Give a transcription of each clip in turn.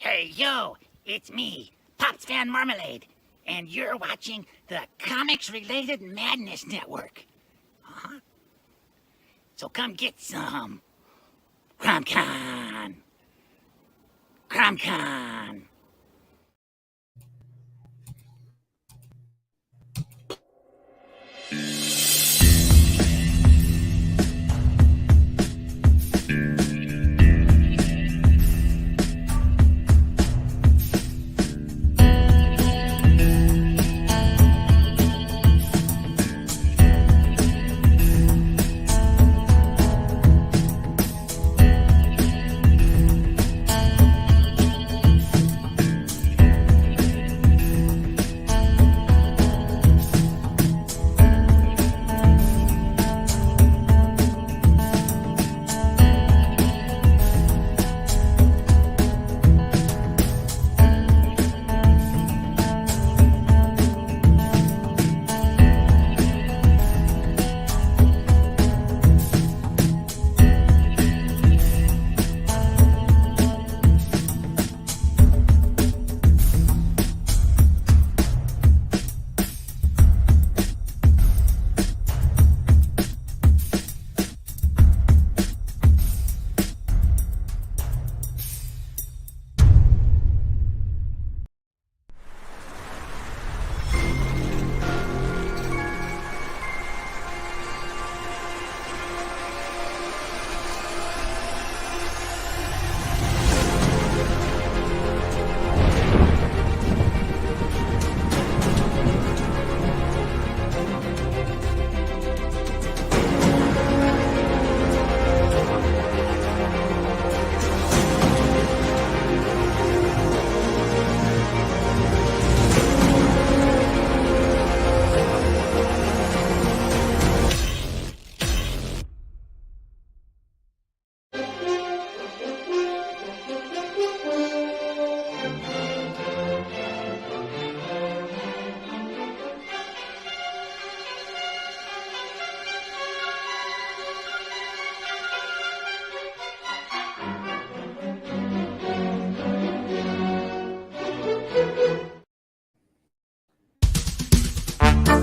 Hey, yo, it's me, Pops Van Marmalade, and you're watching the Comics-Related Madness Network. Uh-huh. So come get some. CromCon. CromCon.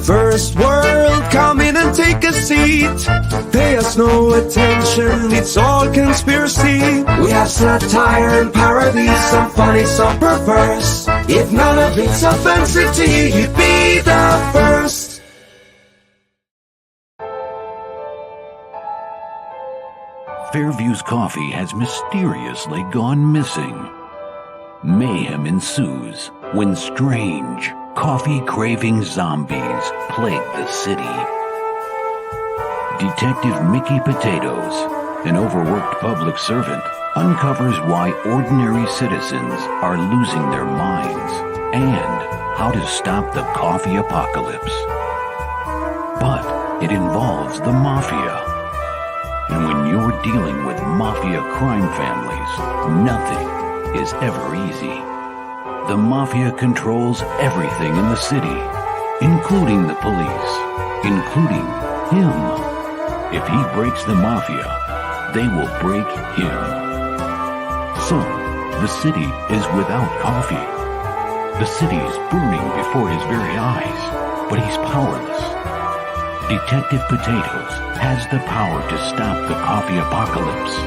First world, come in and take a seat. Pay us no attention, it's all conspiracy. We have satire and parody, some funny, some perverse. If none of it's offensive to you, you'd be the first. Fairview's coffee has mysteriously gone missing. Mayhem ensues when strange, coffee-craving zombies plague the city. Detective Mickey Potatoes, an overworked public servant, uncovers why ordinary citizens are losing their minds and how to stop the coffee apocalypse. But it involves the mafia. And when you're dealing with mafia crime families, nothing is ever easy. The mafia controls everything in the city, including the police, including him. If he breaks the mafia, they will break him. So, the city is without coffee. The city is burning before his very eyes, but he's powerless. Detective Potatoes has the power to stop the coffee apocalypse,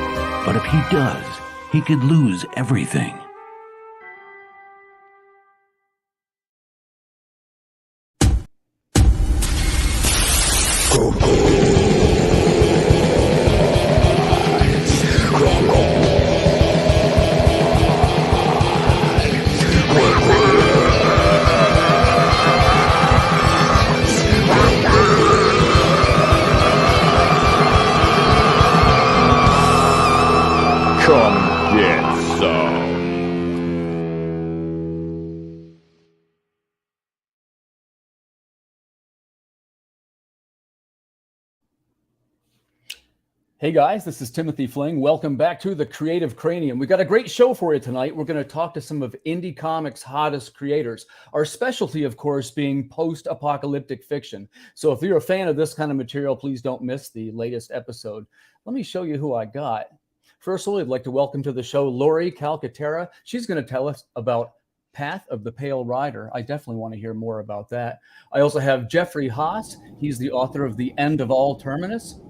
but if he does, he could lose everything. Come get some. Hey guys, this is Timothy Fling. Welcome back to the Creative Cranium. We got a great show for you tonight. We're going to talk to some of indie comics' hottest creators. Our specialty, of course, being post-apocalyptic fiction. So if you're a fan of this kind of material, please don't miss the latest episode. Let me show you who I got. First of all, I'd like to welcome to the show Laurie Calcaterra. She's going to tell us about Path of the Pale Rider. I definitely want to hear more about that. I also have Jeffery Haas. He's the author of The End of All Terminus.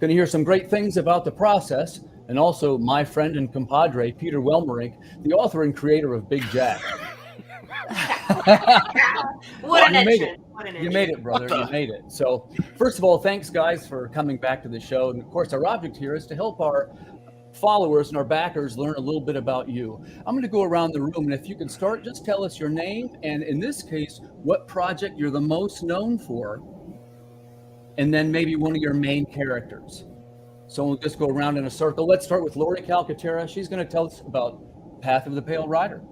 Going to hear some great things about the process. And also my friend and compadre, Peter Welmerink, the author and creator of Big Jack. What an You made entrance. it. What an You entrance. made it, brother. You made it. So first of all, thanks, guys, for coming back to the show. And of course, our object here is to help our followers and our backers learn a little bit about you. I'm going to go around the room, and if you can start, just tell us your name, and in this case, what project you're the most known for, and then maybe one of your main characters. So we'll just go around in a circle. Let's start with Laurie Calcaterra. She's going to tell us about Path of the Pale Rider.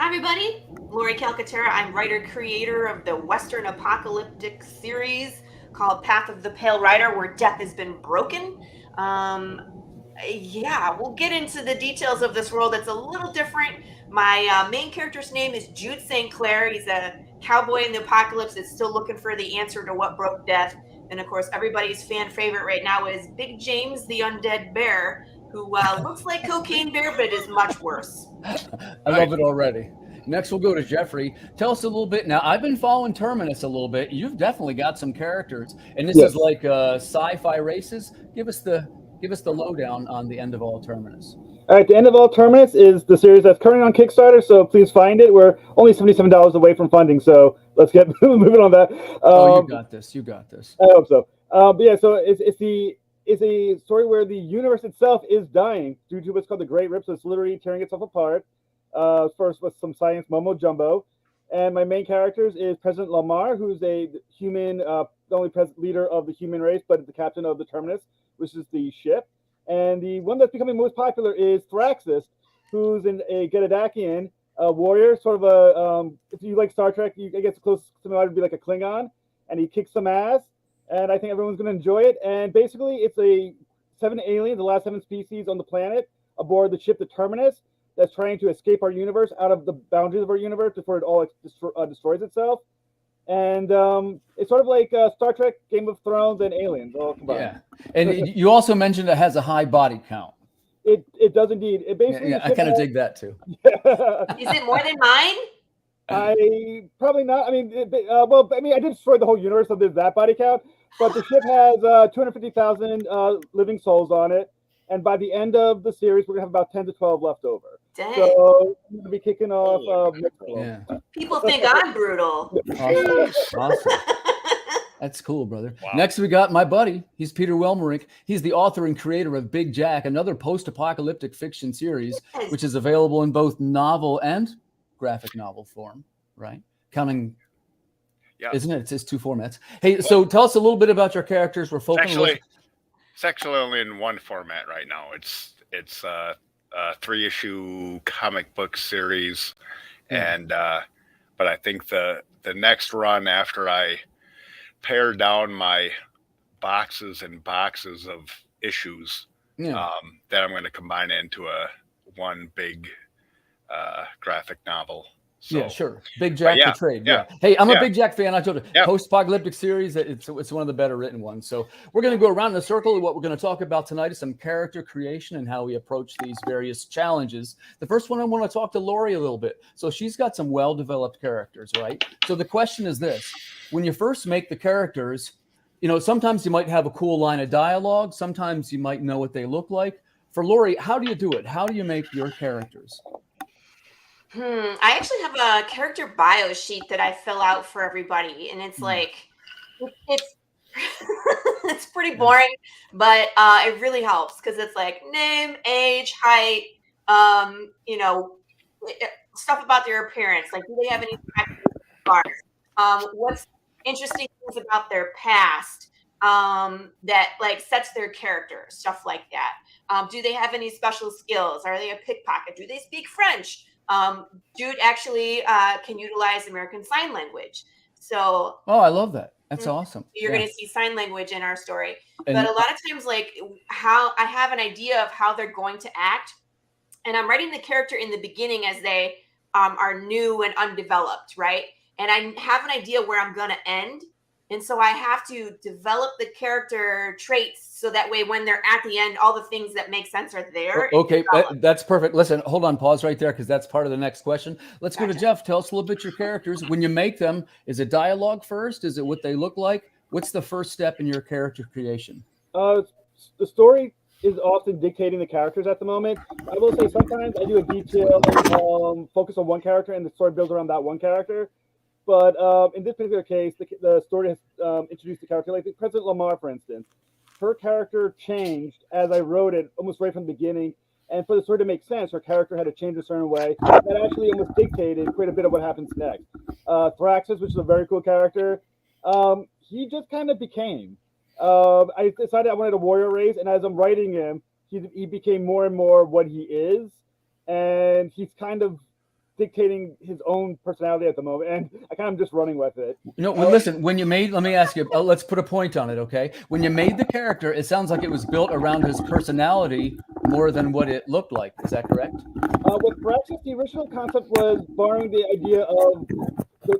Hi, everybody. Laurie Calcaterra. I'm writer-creator of the Western apocalyptic series called Path of the Pale Rider, where death has been broken. Yeah, we'll get into the details of this world. It's a little different. My main character's name is Jude St. Clair. He's a cowboy in the apocalypse that's still looking for the answer to what broke death. And of course, everybody's fan favorite right now is Big James, the undead bear, who looks like Cocaine Bear, but is much worse. I love it already. Next, we'll go to Jeffrey. Tell us a little bit. Now, I've been following Terminus a little bit. You've definitely got some characters, and this is like sci-fi races. Give us the lowdown on The End of All Terminus. All right, The End of All Terminus is the series that's currently on Kickstarter, so please find it. We're only $77 away from funding, so let's get moving on that. You got this. You got this. I hope so. But yeah, so it's a story where the universe itself is dying due to what's called the Great Rip, so it's literally tearing itself apart. First with some science mumbo jumbo. And my main characters is President Lamar, who's a human, the only leader of the human race, but the captain of the Terminus, which is the ship. And the one that's becoming most popular is Thraxis, who's a Gothic warrior, sort of a, if you like Star Trek, I guess the closest similarity would be like a Klingon, and he kicks some ass, and I think everyone's going to enjoy it. And basically, it's the last 7 species on the planet, aboard the ship, the Terminus, that's trying to escape our universe out of the boundaries of our universe before it all destroys itself. And it's sort of like Star Trek, Game of Thrones, and Aliens all combined. Yeah, and you also mentioned it has a high body count. It does indeed. It basically. Yeah, I kind of dig that too. Is it more than mine? I probably not. I mean, I did destroy the whole universe, so there's that body count. But the ship has 250,000 living souls on it, and by the end of the series, we're gonna have about 10 to 12 left over. Dang. So we're gonna be kicking off. Yeah. People think I'm brutal. Awesome. That's cool, brother. Wow. Next, we got my buddy. He's Peter Welmerink. He's the author and creator of Big Jack, another post-apocalyptic fiction series, which is available in both novel and graphic novel form, right? Counting, isn't it? It's 2 formats. Hey, so tell us a little bit about your characters. We're focusing. It's actually only in one format right now. It's a 3-issue comic book series, and but I think the next run after I pare down my boxes and boxes of issues, that I'm going to combine into one big graphic novel. So, yeah, sure. Big Jack for trade. Yeah. Hey, I'm a Big Jack fan. I told you, post-apocalyptic series, it's one of the better written ones. So we're going to go around in a circle. What we're going to talk about tonight is some character creation and how we approach these various challenges. The first one, I want to talk to Laurie a little bit. So she's got some well-developed characters, right? So the question is this. When you first make the characters, sometimes you might have a cool line of dialogue. Sometimes you might know what they look like. For Laurie, how do you do it? How do you make your characters? I actually have a character bio sheet that I fill out for everybody, and it's like it's pretty boring, but it really helps because it's like name, age, height, stuff about their appearance. Like, do they have any scars? What's interesting things about their past that like sets their character, stuff like that. Do they have any special skills? Are they a pickpocket? Do they speak French? Jude actually can utilize American Sign Language. So I love that. That's awesome. You're going to see sign language in our story. But a lot of times, like, how I have an idea of how they're going to act, and I'm writing the character in the beginning as they are new and undeveloped, right? And I have an idea where I'm going to end. And so I have to develop the character traits so that way when they're at the end, all the things that make sense are there. Okay, that's perfect. Listen, hold on, pause right there, because that's part of the next question. Let's go to Jeff. Tell us a little bit your characters. When you make them, is it dialogue first? Is it what they look like? What's the first step in your character creation? The story is often dictating the characters at the moment. I will say sometimes I do a detailed focus on one character and the story builds around that one character. But in this particular case, the story has introduced the character. Like President Lamar, for instance, her character changed as I wrote it almost right from the beginning. And for the story to make sense, her character had to change a certain way. That actually almost dictated quite a bit of what happens next. Thraxus, which is a very cool character, he just kind of became. I decided I wanted a warrior race, and as I'm writing him, he became more and more what he is. And he's kind of dictating his own personality at the moment, and I kind of just running with it. Listen, when you made, let me ask you, let's put a point on it, okay? When you made the character, it sounds like it was built around his personality more than what it looked like. Is that correct? With Thraxus, the original concept was borrowing the idea of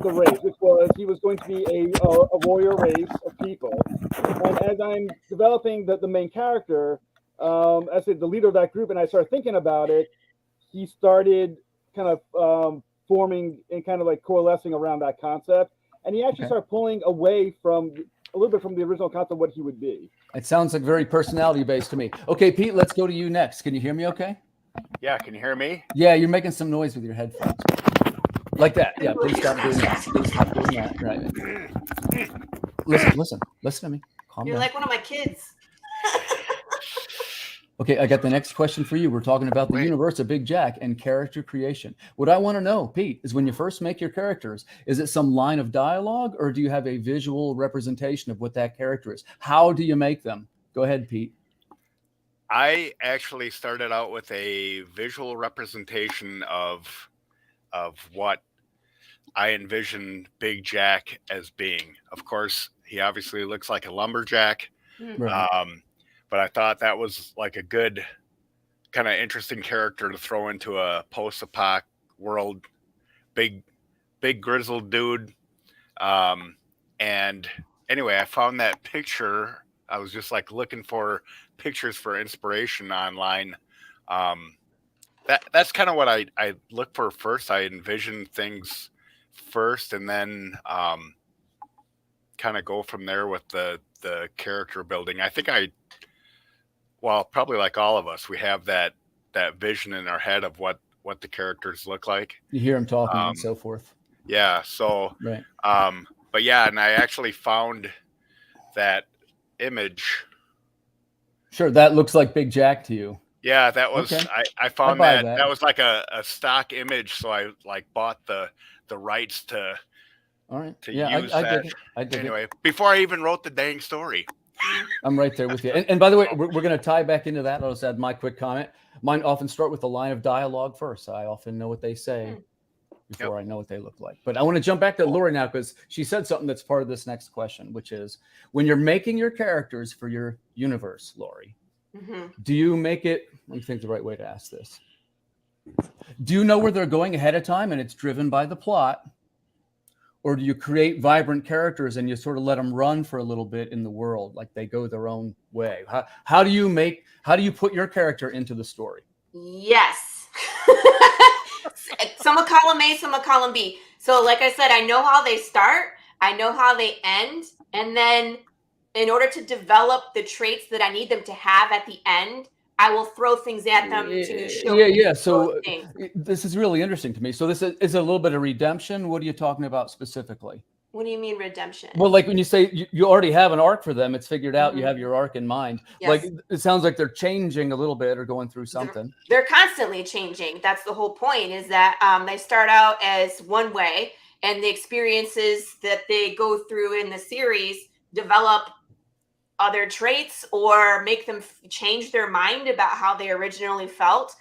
the race, which was he was going to be a warrior race of people. And as I'm developing the main character, as I said, the leader of that group, and I started thinking about it, he started kind of forming and kind of like coalescing around that concept, and he actually started pulling away from a little bit from the original concept of what he would be. It sounds like very personality based to me. Okay, Pete, let's go to you next. Can you hear me okay? Yeah, can you hear me? Yeah, you're making some noise with your headphones. Like that. Yeah, please stop doing that. Please stop doing that. Right. Listen to me. Calm You're down. like one of my kids. Okay, I got the next question for you. We're talking about the universe of Big Jack and character creation. What I want to know, Pete, is when you first make your characters, is it some line of dialogue or do you have a visual representation of what that character is? How do you make them? Go ahead, Pete. I actually started out with a visual representation of what I envision Big Jack as being. Of course, he obviously looks like a lumberjack. Right. But I thought that was like a good kind of interesting character to throw into a post-apoc world. Big grizzled dude. And anyway, I found that picture. I was just like looking for pictures for inspiration online. That's kind of what I look for first. I envision things first and then kind of go from there with the character building. I think probably like all of us, we have that vision in our head of what the characters look like. You hear them talking and so forth. Yeah. So, right. But yeah, and I actually found that image. Sure. That looks like Big Jack to you. Yeah, that was, okay. I found that was like a stock image. So I like bought the rights to, all right. to yeah, use I that. dig it. I dig anyway, it. Before I even wrote the dang story. I'm right there with you. And by the way, we're going to tie back into that. I'll just add my quick comment. Mine often start with a line of dialogue first. I often know what they say before I know what they look like. But I want to jump back to Laurie now because she said something that's part of this next question, which is when you're making your characters for your universe, Laurie, do you make it, let me think the right way to ask this. Do you know where they're going ahead of time and it's driven by the plot? Or do you create vibrant characters and you sort of let them run for a little bit in the world, like they go their own way? How do you put your character into the story? Yes. Some will call them A, some will call them B. So like I said, I know how they start, I know how they end, and then in order to develop the traits that I need them to have at the end, I will throw things at them to show. Yeah. So this is really interesting to me. So this is a little bit of redemption. What are you talking about specifically? What do you mean redemption? Well, like when you say you already have an arc for them, it's figured out. You have your arc in mind. Yes. Like it sounds like they're changing a little bit or going through something. They're constantly changing. That's the whole point. Is that they start out as one way, and the experiences that they go through in the series develop other traits or make them change their mind about how they originally felt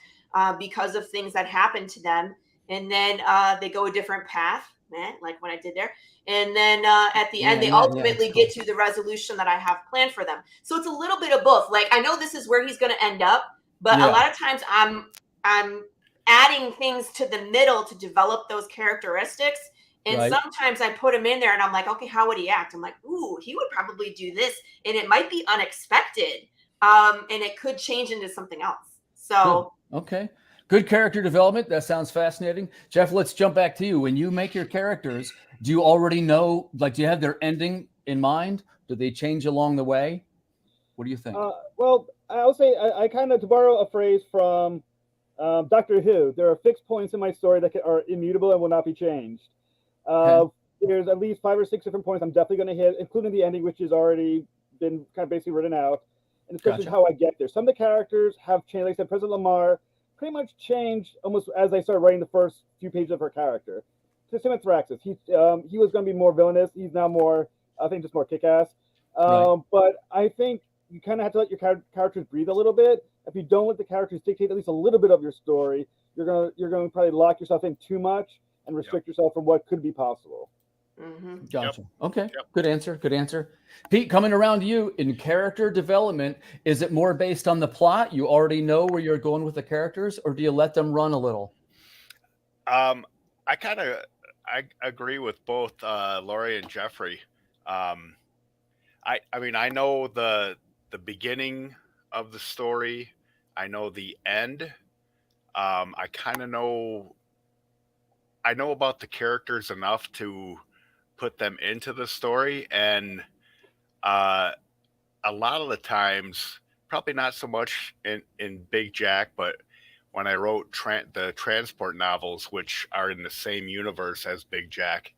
because of things that happened to them. And then they go a different path, like what I did there. And then at the end, they ultimately get to the resolution that I have planned for them. So it's a little bit of both. Like, I know this is where he's going to end up, but a lot of times I'm adding things to the middle to develop those characteristics. And Right. sometimes I put him in there and I'm like, okay, how would he act? I'm like, ooh, he would probably do this. And it might be unexpected. And it could change into something else. So, Good. Okay. Good character development. That sounds fascinating. Jeff, let's jump back to you. When you make your characters, do you already know, like, do you have their ending in mind? Do they change along the way? What do you think? Well, I'll say I kind of, to borrow a phrase from Doctor Who, there are fixed points in my story that are immutable and will not be changed. Okay. There's at least 5 or 6 different points I'm definitely going to hit, including the ending, which has already been kind of basically written out, and especially Gotcha. how I get there. Some of the characters have changed. Like I said, President Lamar pretty much changed almost as I started writing the first few pages of her character. To Simon Thraxis, he was going to be more villainous. He's now more, I think, just more kick-ass. Right. But I think you kind of have to let your characters breathe a little bit. If you don't let the characters dictate at least a little bit of your story, you're going to probably lock yourself in too much and restrict yourself from what could be possible. Gotcha. Okay. Good answer. Good answer. Pete, coming around to you, in character development, is it more based on the plot? You already know where you're going with the characters, or do you let them run a little? I agree with both Laurie and Jeffrey. I mean, I know the beginning of the story. I know the end. I kind of know. I know about the characters enough to put them into the story, and a lot of the times, probably not so much in Big Jack, but when I wrote the transport novels, which are in the same universe as Big Jack,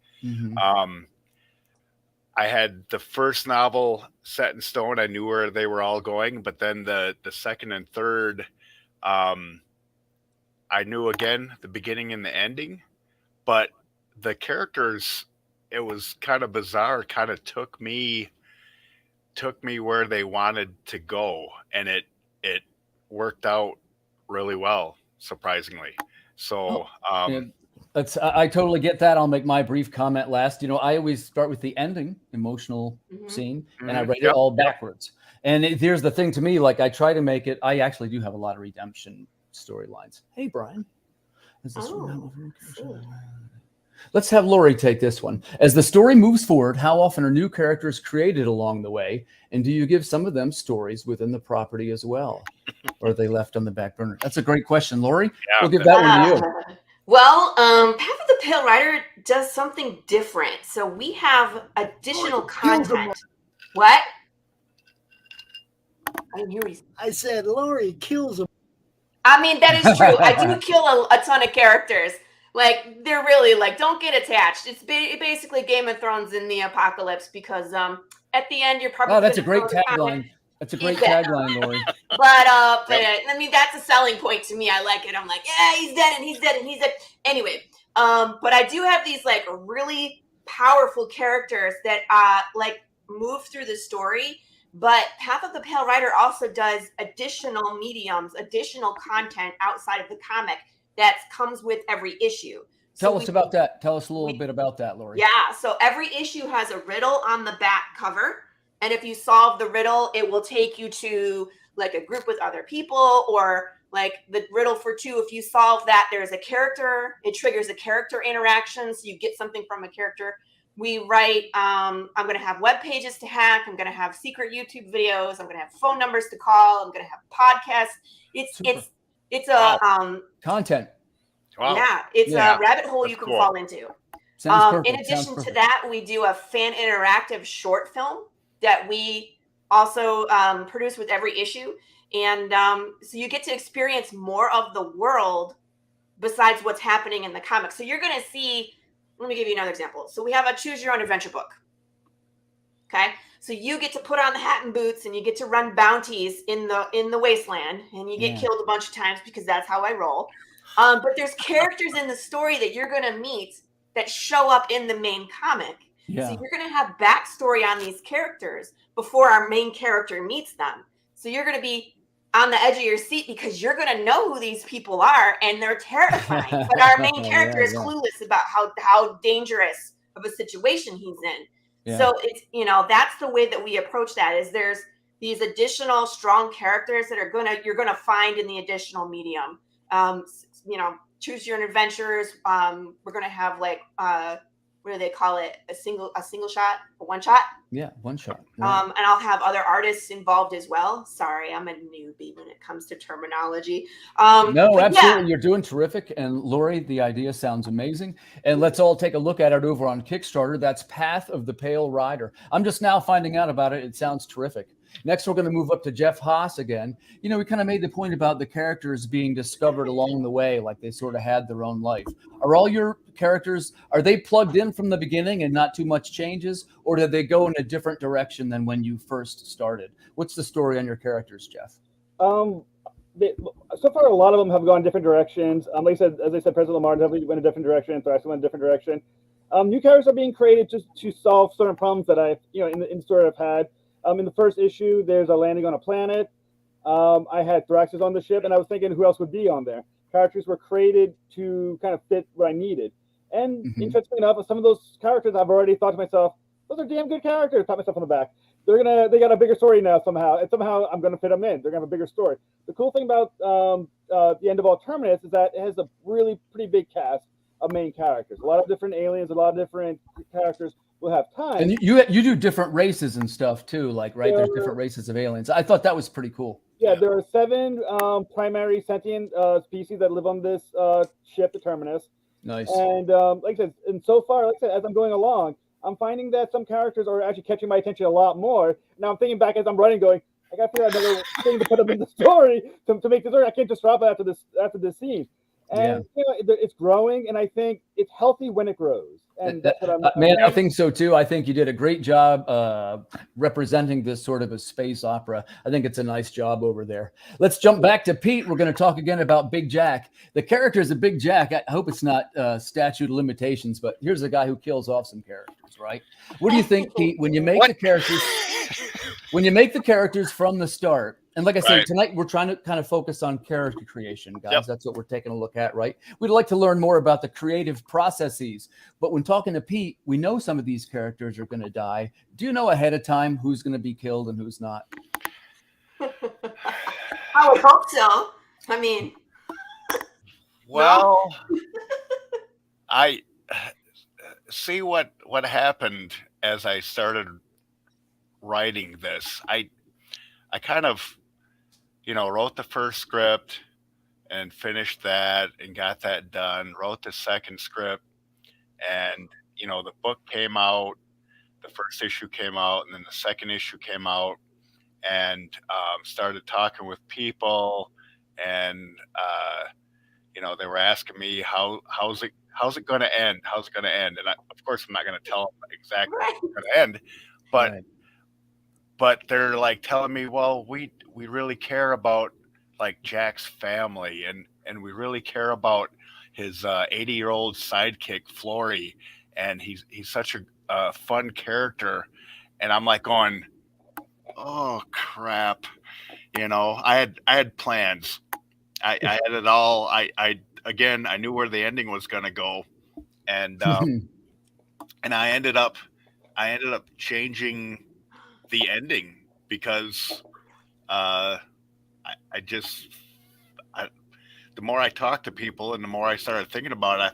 I had the first novel set in stone. I knew where they were all going, but then the second and third, I knew again the beginning and the ending, but the characters, it was kind of bizarre. Kind of took me where they wanted to go, and it worked out really well, surprisingly. So, I totally get that. I'll make my brief comment last. I always start with the ending, emotional scene, and I write it all backwards. And here's the thing to me, like I try to make it, I actually do have a lot of redemption storylines. Hey, Brian. Let's have Laurie take this one. As the story moves forward, how often are new characters created along the way? And do you give some of them stories within the property as well? Or are they left on the back burner? That's a great question, Laurie. We'll give that one to you. Well, Path of the Pale Rider does something different. So we have additional content. What? I didn't hear what he said. I said Laurie kills him. I mean, that is true. I do kill a ton of characters. Like, they're really like, don't get attached. It's basically Game of Thrones in the apocalypse because at the end, you're probably. Oh, that's a great tagline. That's a great tagline, Laurie. But I mean, that's a selling point to me. I like it. I'm like, yeah, he's dead and he's dead and he's dead. Anyway, but I do have these like really powerful characters that like move through the story. But Path of the Pale Rider also does additional mediums, additional content outside of the comic that comes with every issue. Tell us about that. Tell us a little bit about that, Laurie. Yeah. So every issue has a riddle on the back cover. And if you solve the riddle, it will take you to like a group with other people, or like the riddle for 2. If you solve that, there's a character, it triggers a character interaction. So you get something from a character. We write, I'm going to have web pages to hack. I'm going to have secret YouTube videos. I'm going to have phone numbers to call. I'm going to have podcasts. It's a content. Wow. Yeah, it's a rabbit hole you can fall into. In addition to that, we do a fan interactive short film that we also produce with every issue. And so you get to experience more of the world besides what's happening in the comics. So you're going to see, let me give you another example. So we have a choose your own adventure book. Okay. So you get to put on the hat and boots and you get to run bounties in the wasteland, and you get killed a bunch of times because that's how I roll. But there's characters in the story that you're going to meet that show up in the main comic. Yeah. So you're going to have backstory on these characters before our main character meets them. So you're going to be on the edge of your seat because you're going to know who these people are, and they're terrifying. But our main character is clueless about how dangerous of a situation he's in. Yeah. So it's, that's the way that we approach that, is there's these additional strong characters that you're going to find in the additional medium. Choose your own adventures. We're going to have like, what do they call it? A single shot, a one shot. Yeah, one shot. Right. And I'll have other artists involved as well. Sorry, I'm a newbie when it comes to terminology. No, absolutely. You're doing terrific. And Laurie, the idea sounds amazing. And let's all take a look at it over on Kickstarter. That's Path of the Pale Rider. I'm just now finding out about it. It sounds terrific. Next, we're going to move up to Jeff Haas again. You know, we kind of made the point about the characters being discovered along the way, like they sort of had their own life. Are all your characters, are they plugged in from the beginning and not too much changes, or did they go in a different direction than when you first started? What's the story on your characters, Jeff? So far, a lot of them have gone different directions. Like I said, as I said, President Lamar definitely went a different direction. So I went a different direction. New characters are being created just to solve certain problems that I've, in the story I've had. In the first issue, there's a landing on a planet. I had Thraxus on the ship, and I was thinking who else would be on there. Characters were created to kind of fit what I needed. And interestingly enough, some of those characters I've already thought to myself, those are damn good characters. Pat myself on the back. They got a bigger story now somehow, and somehow I'm gonna fit them in. They're gonna have a bigger story. The cool thing about the end of All Terminus is that it has a really pretty big cast of main characters. A lot of different aliens, a lot of different characters will have time. And you do different races and stuff too, like, right? There's different races of aliens. I thought that was pretty cool. Yeah, there are 7 primary sentient species that live on this ship, the Terminus. Nice. And like I said, and so far, like I said, as I'm going along, I'm finding that some characters are actually catching my attention a lot more. Now I'm thinking back as I'm writing, going, I got to figure out another thing to put them in the story to make the story. I can't just drop it after this scene. And it's growing, and I think it's healthy when it grows. And that's what I think so too. I think you did a great job representing this sort of a space opera. I think it's a nice job over there. Let's jump back to Pete. We're going to talk again about Big Jack. The character is a Big Jack. I hope it's not statute of limitations, but here's a guy who kills off some characters, right? What do you think, Pete, when you make the characters? When you make the characters from the start, and like I said, tonight we're trying to kind of focus on character creation, guys. Yep. That's what we're taking a look at, right? We'd like to learn more about the creative processes. But when talking to Pete, we know some of these characters are going to die. Do you know ahead of time who's going to be killed and who's not? I would hope so. I mean, well, I see what happened as I started writing this. I kind of, wrote the first script and finished that and got that done, wrote the second script, and, the book came out, the first issue came out, and then the second issue came out, and started talking with people, and, they were asking me, how's it going to end? How's it going to end? And of course, I'm not going to tell them exactly how it's going to end, but they're like telling me, well, we really care about like Jack's family, and we really care about his 80-year-old sidekick Flory, and he's such a fun character. And I'm like going, oh crap, I had plans. I had it all. I knew where the ending was going to go, and and I ended up changing the ending because the more I talked to people and the more I started thinking about it, I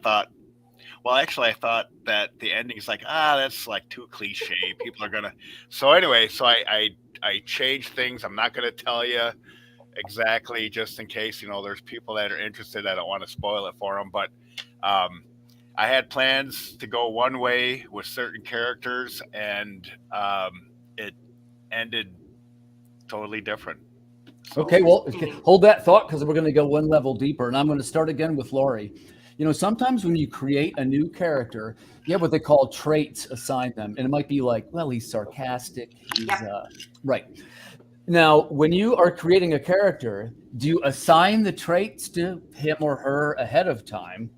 thought that the ending's like, that's like too cliche. People are gonna. So anyway, I changed things. I'm not gonna tell you exactly, just in case there's people that are interested. I don't want to spoil it for them, but I had plans to go one way with certain characters, and it ended totally different. Okay, well, hold that thought, because we're going to go one level deeper, and I'm going to start again with Laurie. Sometimes when you create a new character, you have what they call traits assigned them, and it might be like, well, he's sarcastic. He's right. Now, when you are creating a character, do you assign the traits to him or her ahead of time,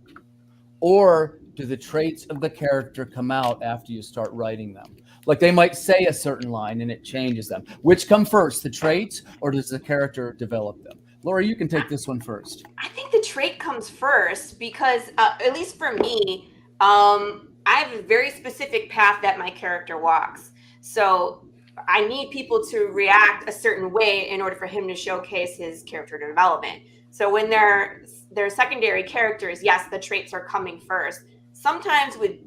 or do the traits of the character come out after you start writing them? Like they might say a certain line and it changes them. Which come first, the traits, or does the character develop them? Laurie, you can take this one first. I think the trait comes first because, at least for me, I have a very specific path that my character walks. So I need people to react a certain way in order for him to showcase his character development. So when they're secondary characters, yes, the traits are coming first. sometimes with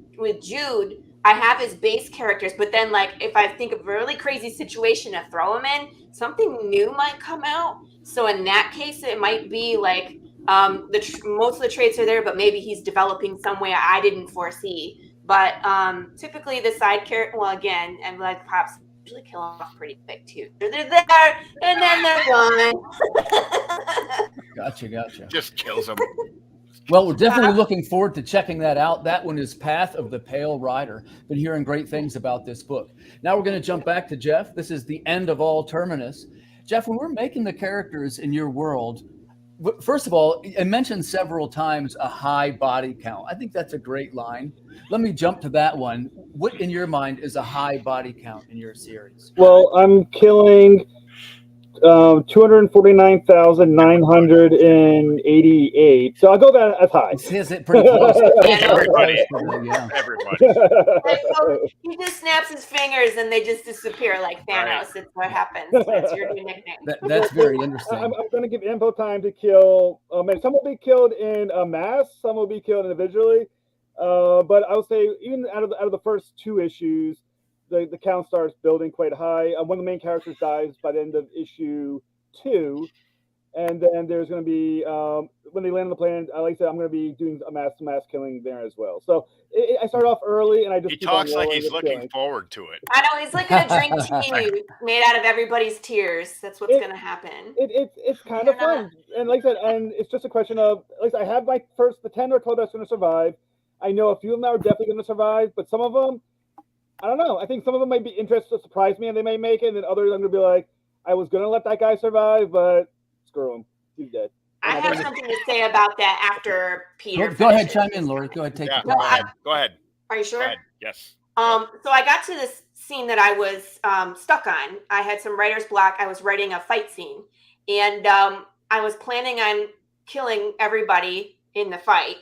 Jude, I have his base characters, but then like if I think of a really crazy situation to throw him in, something new might come out. So in that case, it might be like most of the traits are there, but maybe he's developing some way I didn't foresee. But typically the side character, well, again, and like Pops usually kill them off pretty quick too. They're there, and then they're gone. Gotcha. Just kills them. Well, we're definitely looking forward to checking that out. That one is Path of the Pale Rider. Been hearing great things about this book. Now we're going to jump back to Jeff. This is the end of all Terminus. Jeff, when we're making the characters in your world, first of all, I mentioned several times a high body count. I think that's a great line. Let me jump to that one. What, in your mind, is a high body count in your series? Well, I'm killing 249,988. So I'll go that as high. Is it pretty close? Everybody. Yeah. Everybody. He just snaps his fingers and they just disappear like Thanos. Right. It's what happens. That's your new nickname. That's very interesting. I'm going to give info time to kill. Some will be killed in a mass. Some will be killed individually. But I would say even out of the first 2 issues, the count starts building quite high. One of the main characters dies by the end of issue 2, and then there's going to be when they land on the planet. Like I said, I'm going to be doing a mass killing there as well. So I start off early, and I just He talks like he's looking forward to it. I know he's like gonna drink tea made out of everybody's tears. That's what's gonna happen. It's kind of fun, and like I said, and it's just a question of like I have my the 10 or 12 that's going to survive. I know a few of them are definitely going to survive, but some of them, I don't know. I think some of them might be interested to surprise me and they may make it, and then others I'm going to be like, I was going to let that guy survive, but screw him. He's dead. I have something to say about that after Peter. Go ahead, chime in, Laurie. Go ahead, take it. Go ahead. Are you sure? Go ahead. Yes. So I got to this scene that I was stuck on. I had some writer's block. I was writing a fight scene, and I was planning on killing everybody in the fight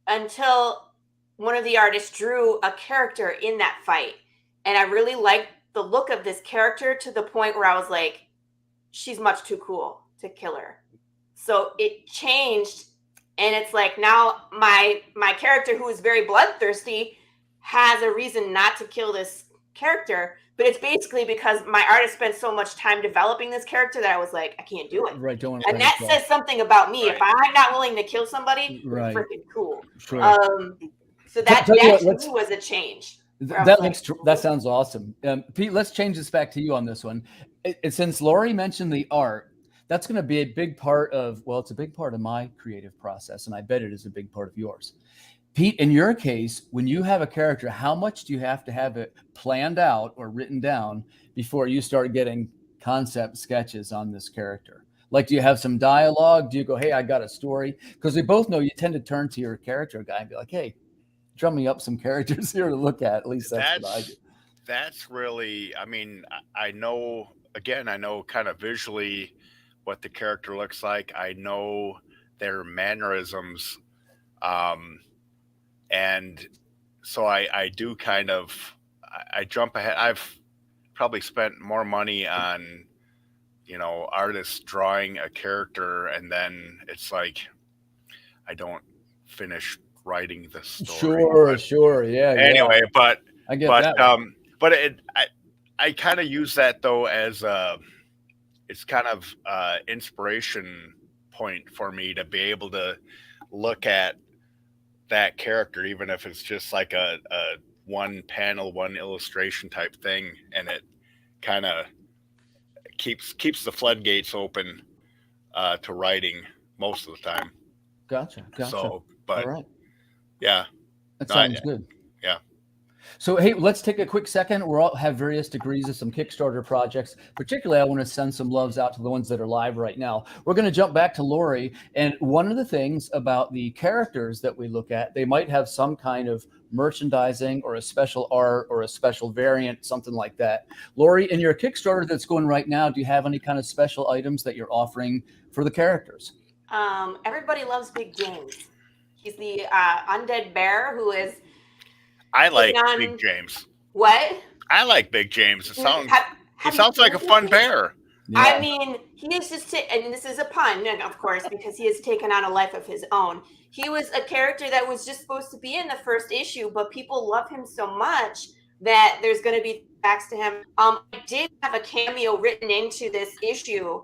until one of the artists drew a character in that fight. And I really liked the look of this character to the point where I was like, she's much too cool to kill her. So it changed. And it's like now my character, who is very bloodthirsty, has a reason not to kill this character. But it's basically because my artist spent so much time developing this character that I was like, I can't do it. Right. And that says something about me. Right. If I'm not willing to kill somebody, Right. it's freaking cool. Sure. So that was a change. That sounds awesome. Pete, let's change this back to you on this one. Since Laurie mentioned the art, that's going to be a big part of, well, it's a big part of my creative process, and I bet it is a big part of yours. Pete, in your case, when you have a character, how much do you have to have it planned out or written down before you start getting concept sketches on this character? Like, do you have some dialogue? Do you go, hey, I got a story? Because we both know you tend to turn to your character guy and be like, hey, drum me up some characters here to look at. At least that's what I do. That's really, I mean, I know kind of visually what the character looks like. I know their mannerisms. And so I do kind of, I jump ahead. I've probably spent more money on, artists drawing a character, and then it's like, I don't finish writing the story. Sure. Yeah. Anyway, but I get that. I kind of use that though as it's kind of inspiration point for me to be able to look at that character, even if it's just like a one panel, one illustration type thing, and it kind of keeps the floodgates open to writing most of the time. Gotcha. So, but all right. Yeah, that sounds good. Yeah. So, hey, let's take a quick second. We all have various degrees of some Kickstarter projects. Particularly, I want to send some loves out to the ones that are live right now. We're going to jump back to Laurie. And one of the things about the characters that we look at, they might have some kind of merchandising or a special art or a special variant, something like that. Laurie, in your Kickstarter that's going right now, do you have any kind of special items that you're offering for the characters? Everybody loves Big James. He's the undead bear who is. I like Big James. What? I like Big James. It sounds like a fun bear. Yeah. I mean, he is just, and this is a pun, of course, because he has taken on a life of his own. He was a character that was just supposed to be in the first issue, but people love him so much that there's going to be backs to him. I did have a cameo written into this issue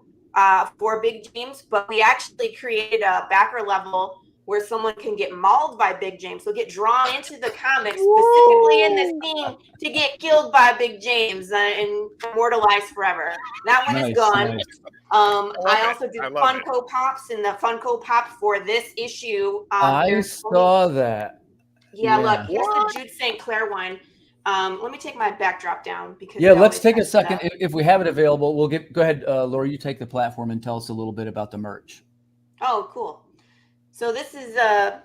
for Big James, but we actually created a backer level where someone can get mauled by Big James. So get drawn into the comics specifically in the scene to get killed by Big James and immortalized forever. That one is gone. Nice. I also did Funko Pops and the Funko Pop for this issue. I saw that. Yeah, look, here's the Jude St. Clair one. Let me take my backdrop down because let's take a second. If we have it available, we'll go ahead, Laurie, you take the platform and tell us a little bit about the merch. Oh, cool. So this is a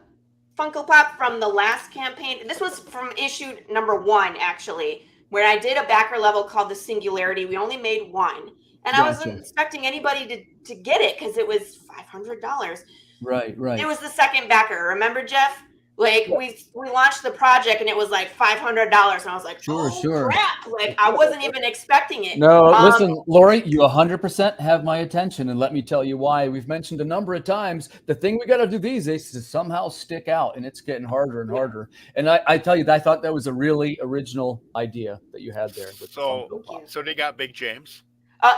Funko Pop from the last campaign. This was from issue number 1, actually, where I did a backer level called the Singularity. We only made one. And I wasn't expecting anybody to get it because it was $500. Right. It was the second backer. Remember, Jeff? Like, we launched the project and it was like $500. And I was like, sure. Crap. Like, I wasn't even expecting it. No, listen, Laurie, you 100% have my attention. And let me tell you why. We've mentioned a number of times, the thing we got to do these days is to somehow stick out. And it's getting harder and harder. And I tell you, I thought that was a really original idea that you had there. With So they got Big James?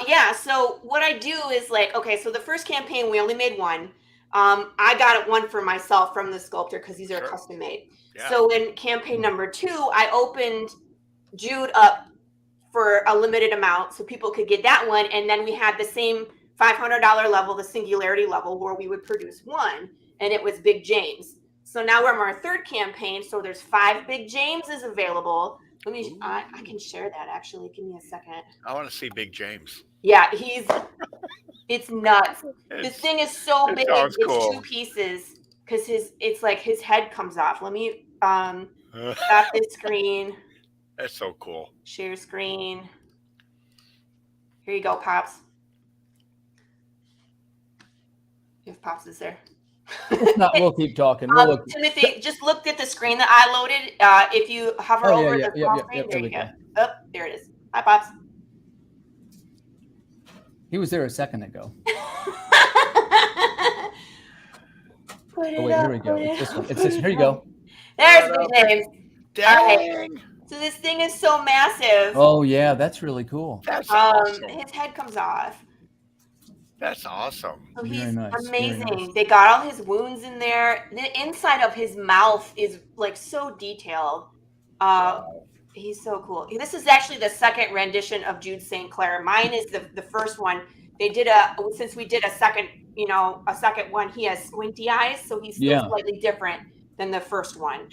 Yeah. So what I do is like, okay, so the first campaign, we only made one. I got one for myself from the sculptor because these are custom made. Yeah. So in campaign number 2, I opened Jude up for a limited amount so people could get that one. And then we had the same $500 level, the Singularity level, where we would produce one, and it was Big James. So now we're on our third campaign. So there's 5 Big Jameses available. Let me, I can share that actually. Give me a second. I want to see Big James. Yeah, it's nuts. This thing is so big. It's cool. 2 pieces because it's like his head comes off. Let me stop this screen. That's so cool. Share screen. Here you go, Pops. If Pops is there. If not, we'll keep talking. Timothy, just look at the screen that I loaded. If you hover over the small screen, there you go. Oh, there it is. Hi, Pops. He was there a second ago. Here we go. It's this one. It's this. Here you go. There's Big James. Dang. Right. So this thing is so massive. Oh yeah, that's really cool. That's awesome. His head comes off. That's awesome. So he's Very amazing. nice. They got all his wounds in there. The inside of his mouth is like so detailed. He's so cool. This is actually the second rendition of Jude St. Clair. Mine is the first one. They did since we did a second one, he has squinty eyes, so he's still slightly different than the first one.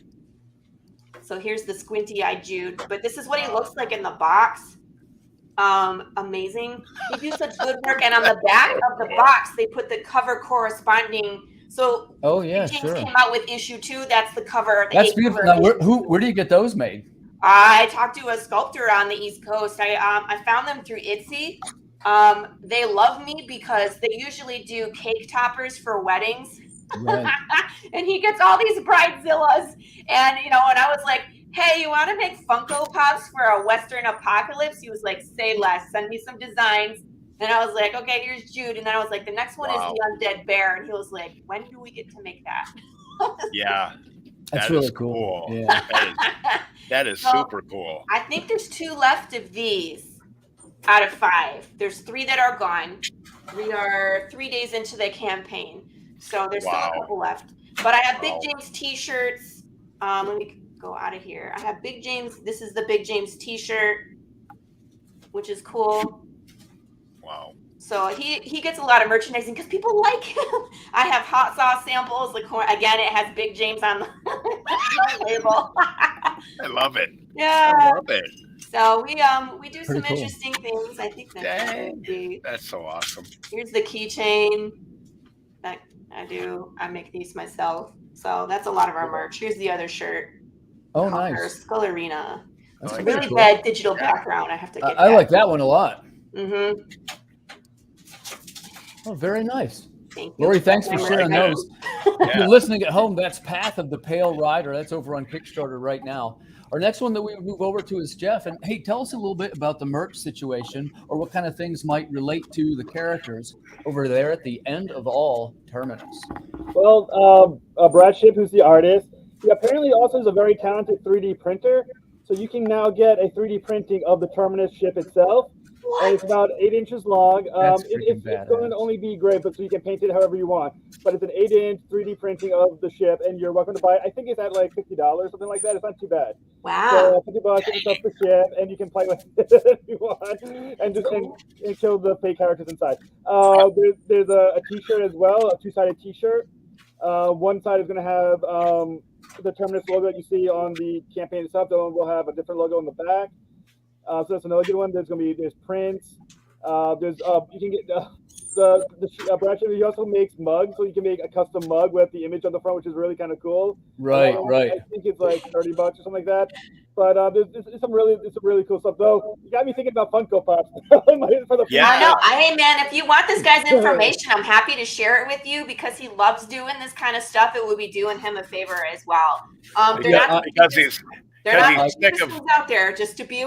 So here's the squinty eye Jude, but this is what he looks like in the box. Amazing. They do such good work, and on the back of the box, they put the cover corresponding. So James came out with issue 2. That's the cover. That's beautiful. Now, where do you get those made? I talked to a sculptor on the East Coast. I found them through Etsy. They love me because they usually do cake toppers for weddings. Right. And he gets all these bridezillas. And, and I was like, hey, you want to make Funko Pops for a Western apocalypse? He was like, say less, send me some designs. And I was like, okay, here's Jude. And then I was like, the next one is the Undead Bear. And he was like, when do we get to make that? Yeah. That's really cool. Yeah. That is super cool. I think there's 2 left of these out of 5. There's 3 that are gone. We are 3 days into the campaign. So there's still a couple left. But I have Big James t-shirts. Let me go out of here. I have Big James. This is the Big James t-shirt, which is cool. Wow. So he gets a lot of merchandising because people like him. I have hot sauce samples. Again, it has Big James on the label. I love it. Yeah. I love it. So we do some interesting things. I think that's so awesome. Here's the keychain that I do. I make these myself. So that's a lot of our merch. Here's the other shirt. Oh, nice. Skull Arena. That's a really bad digital background. I have to get I like that one a lot. Mm-hmm. Oh, very nice. Thank you. Lori, thanks for sharing Right. those. If you're listening at home, that's Path of the Pale Rider. That's over on Kickstarter right now. Our next one that we move over to is Jeff. And hey, tell us a little bit about the merch situation, or what kind of things might relate to the characters over there at the end of all Terminus. Well, Brad Shipp, who's the artist, he apparently also is a very talented 3D printer. So you can now get a 3D printing of the Terminus ship itself. And it's about 8 inches long. It's going to only be gray, but so you can paint it however you want. But it's an 8-inch 3D printing of the ship, and you're welcome to buy it. I think it's at like $50, something like that. It's not too bad. Wow. So $50, get yourself the ship, and you can play with it if you want, and just and show the fake characters inside. There's a T-shirt as well, a 2-sided T-shirt. One side is going to have the Terminus logo that you see on the campaign itself. The other one will have a different logo on the back. So that's another good one. There's prints. There's you can get the Brad Shipp. He also makes mugs, so you can make a custom mug with the image on the front, which is really kind of cool. Right. I think it's like $30 or something like that. But there's some really cool stuff. Though you got me thinking about Funko Pops. I know. Hey man, if you want this guy's information, I'm happy to share it with you because he loves doing this kind of stuff. It would be doing him a favor as well. They're not sick of out there, just to be,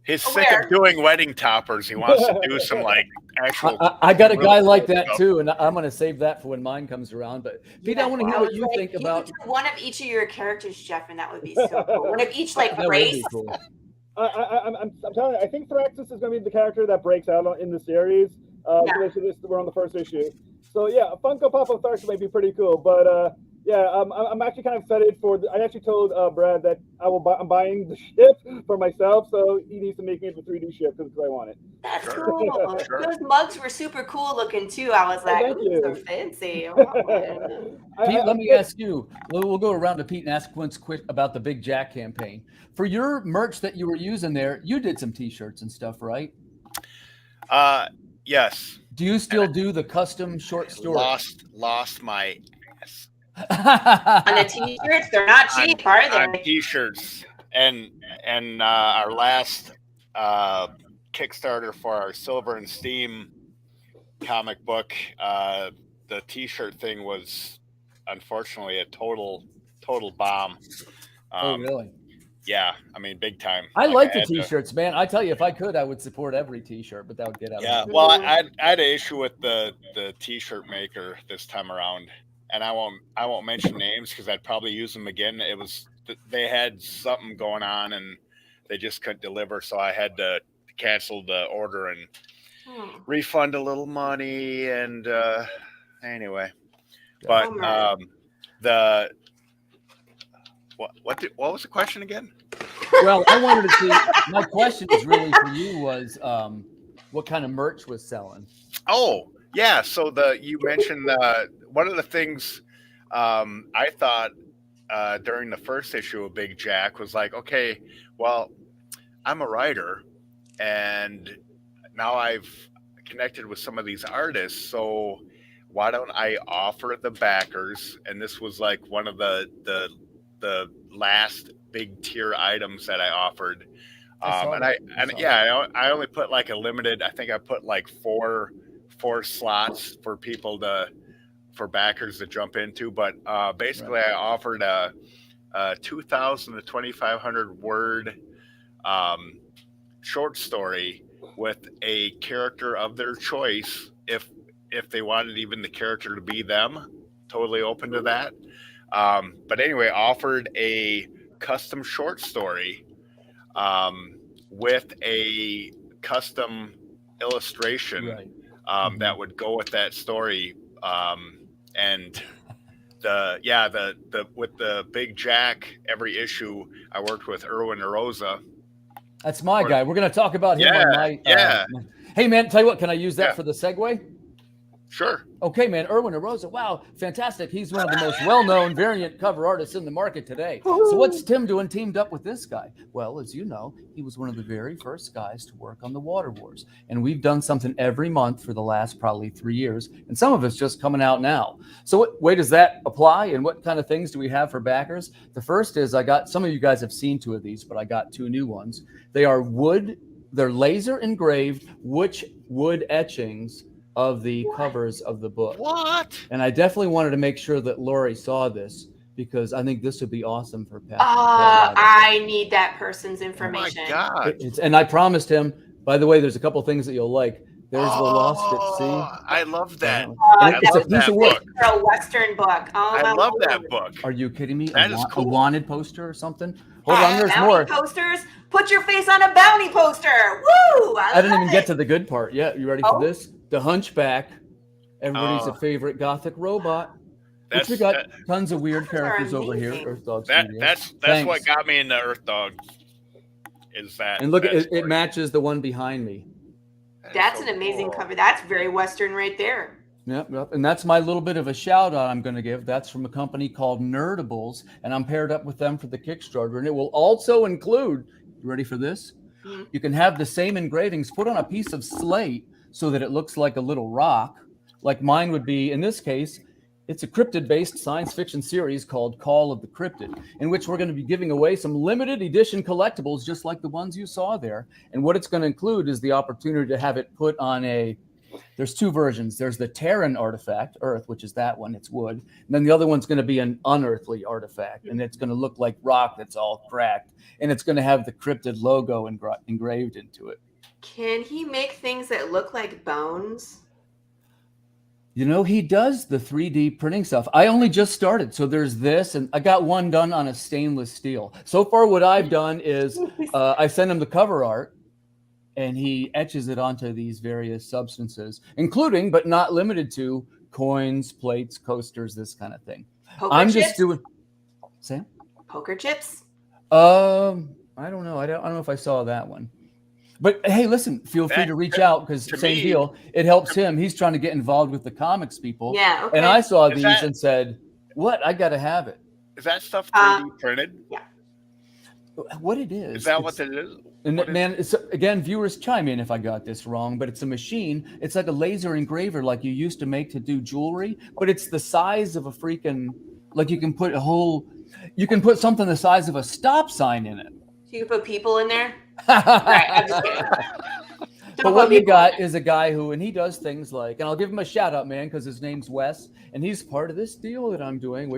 He's aware. sick of doing wedding toppers. He wants to do some like actual. I got a guy like that too, and I'm going to save that for when mine comes around. But Pete, I want to hear what you think about one of each of your characters, Jeff, and that would be so cool. One of each race. Cool. I'm telling you, I think Thraxus is going to be the character that breaks out in the series. We're on the first issue, so yeah, a Funko Pop of Thraxus might be pretty cool. But I'm actually kind of excited I actually told Brad that I'm buying the ship for myself, so he needs to make me the 3D ship because I want it. That's cool. Sure. Those mugs were super cool looking too. I was like, so fancy. Pete, let me ask you. We'll go around to Pete and ask once quick about the Big Jack campaign. For your merch that you were using there, you did some T-shirts and stuff, right? Yes. Do you still do the custom short story? Lost my ass. On the T-shirts, they're not cheap, are they? On T-shirts, and our last Kickstarter for our Silver and Steam comic book, the T-shirt thing was unfortunately a total bomb. Oh, really? Yeah, I mean, big time. I like the T-shirts, man. I tell you, if I could, I would support every T-shirt, but that would get out. Yeah, well, I had an issue with the T-shirt maker this time around, and I won't mention names because I'd probably use them again. It was they had something going on and they just couldn't deliver, so I had to cancel the order and refund a little money. And anyway, but what was the question again? Well, I wanted to see. My question is really for you was what kind of merch was selling? Oh, yeah. So you mentioned one of the things I thought during the first issue of Big Jack was like, okay, well, I'm a writer, and now I've connected with some of these artists, so why don't I offer the backers? And this was like one of the last big tier items that I offered. I only put like a limited, I think I put like four slots for people for backers to jump into. But basically I offered a 2,000 to 2,500 word short story with a character of their choice. If they wanted even the character to be them, totally open to that. But anyway, offered a custom short story with a custom illustration that would go with that story. And with the Big Jack, every issue I worked with Erwin Arosa. That's my guy. We're going to talk about him on my. Hey man, tell you what, can I use that for the segue? Sure. Okay, man. Erwin Arosa. Wow, fantastic. He's one of the most well-known variant cover artists in the market today. So what's Tim doing teamed up with this guy? Well, as you know, he was one of the very first guys to work on the Water Wars. And we've done something every month for the last probably 3 years. And some of it's just coming out now. So what way does that apply? And what kind of things do we have for backers? The first is some of you guys have seen 2 of these, but I got 2 new ones. They are wood. They're laser engraved wood etchings of the covers of the book. What? And I definitely wanted to make sure that Laurie saw this because I think this would be awesome for Pat. I need that person's information. Oh my God. And I promised him, by the way, there's a couple things that you'll like. There's the Lost at Sea. I love that. It's a piece of work. A Western book. Oh, I love that book. Are you kidding me? That is cool. A wanted poster or something? Hold on, there's more. Posters. Put your face on a bounty poster. Woo! I didn't even get to the good part yet. You ready for this? The Hunchback. Everybody's favorite Gothic robot. Which we got tons of weird characters over here. Earth Dog Studios. That's what got me into Earth Dog. Is that? And look, it matches the one behind me. That's an amazing cover. That's very Western right there. Yep. And that's my little bit of a shout out I'm going to give. That's from a company called Nerdables, and I'm paired up with them for the Kickstarter. And it will also include, you ready for this? Mm-hmm. You can have the same engravings put on a piece of slate so that it looks like a little rock, like mine would be. In this case, it's a cryptid-based science fiction series called Call of the Cryptid, in which we're going to be giving away some limited edition collectibles, just like the ones you saw there. And what it's going to include is the opportunity to have it put on there's two versions. There's the Terran artifact, Earth, which is that one, it's wood. And then the other one's going to be an unearthly artifact, and it's going to look like rock that's all cracked. And it's going to have the cryptid logo engraved into it. Can he make things that look like bones? You know, he does the 3D printing stuff. I only just started. So there's this, and I got one done on a stainless steel. So far, what I've done is I send him the cover art, and he etches it onto these various substances, including, but not limited to, coins, plates, coasters, this kind of thing. Poker chips? Just doing... Sam? Poker chips? I don't know. I don't know if I saw that one. But hey, listen, feel free to reach out because same deal. It helps him. He's trying to get involved with the comics people. Yeah, okay. And I saw these and said, what? I got to have it. Is that stuff 3D printed? Yeah. What it is. Is that what it is? And man, it's, again, viewers chime in if I got this wrong, but it's a machine. It's like a laser engraver like you used to make to do jewelry, but it's the size of a freaking, like you can put something the size of a stop sign in it. So you can put people in there? Right, I'm just kidding. But what we got is a guy who, and he does things like, and I'll give him a shout out, man, because his name's Wes, and he's part of this deal that I'm doing,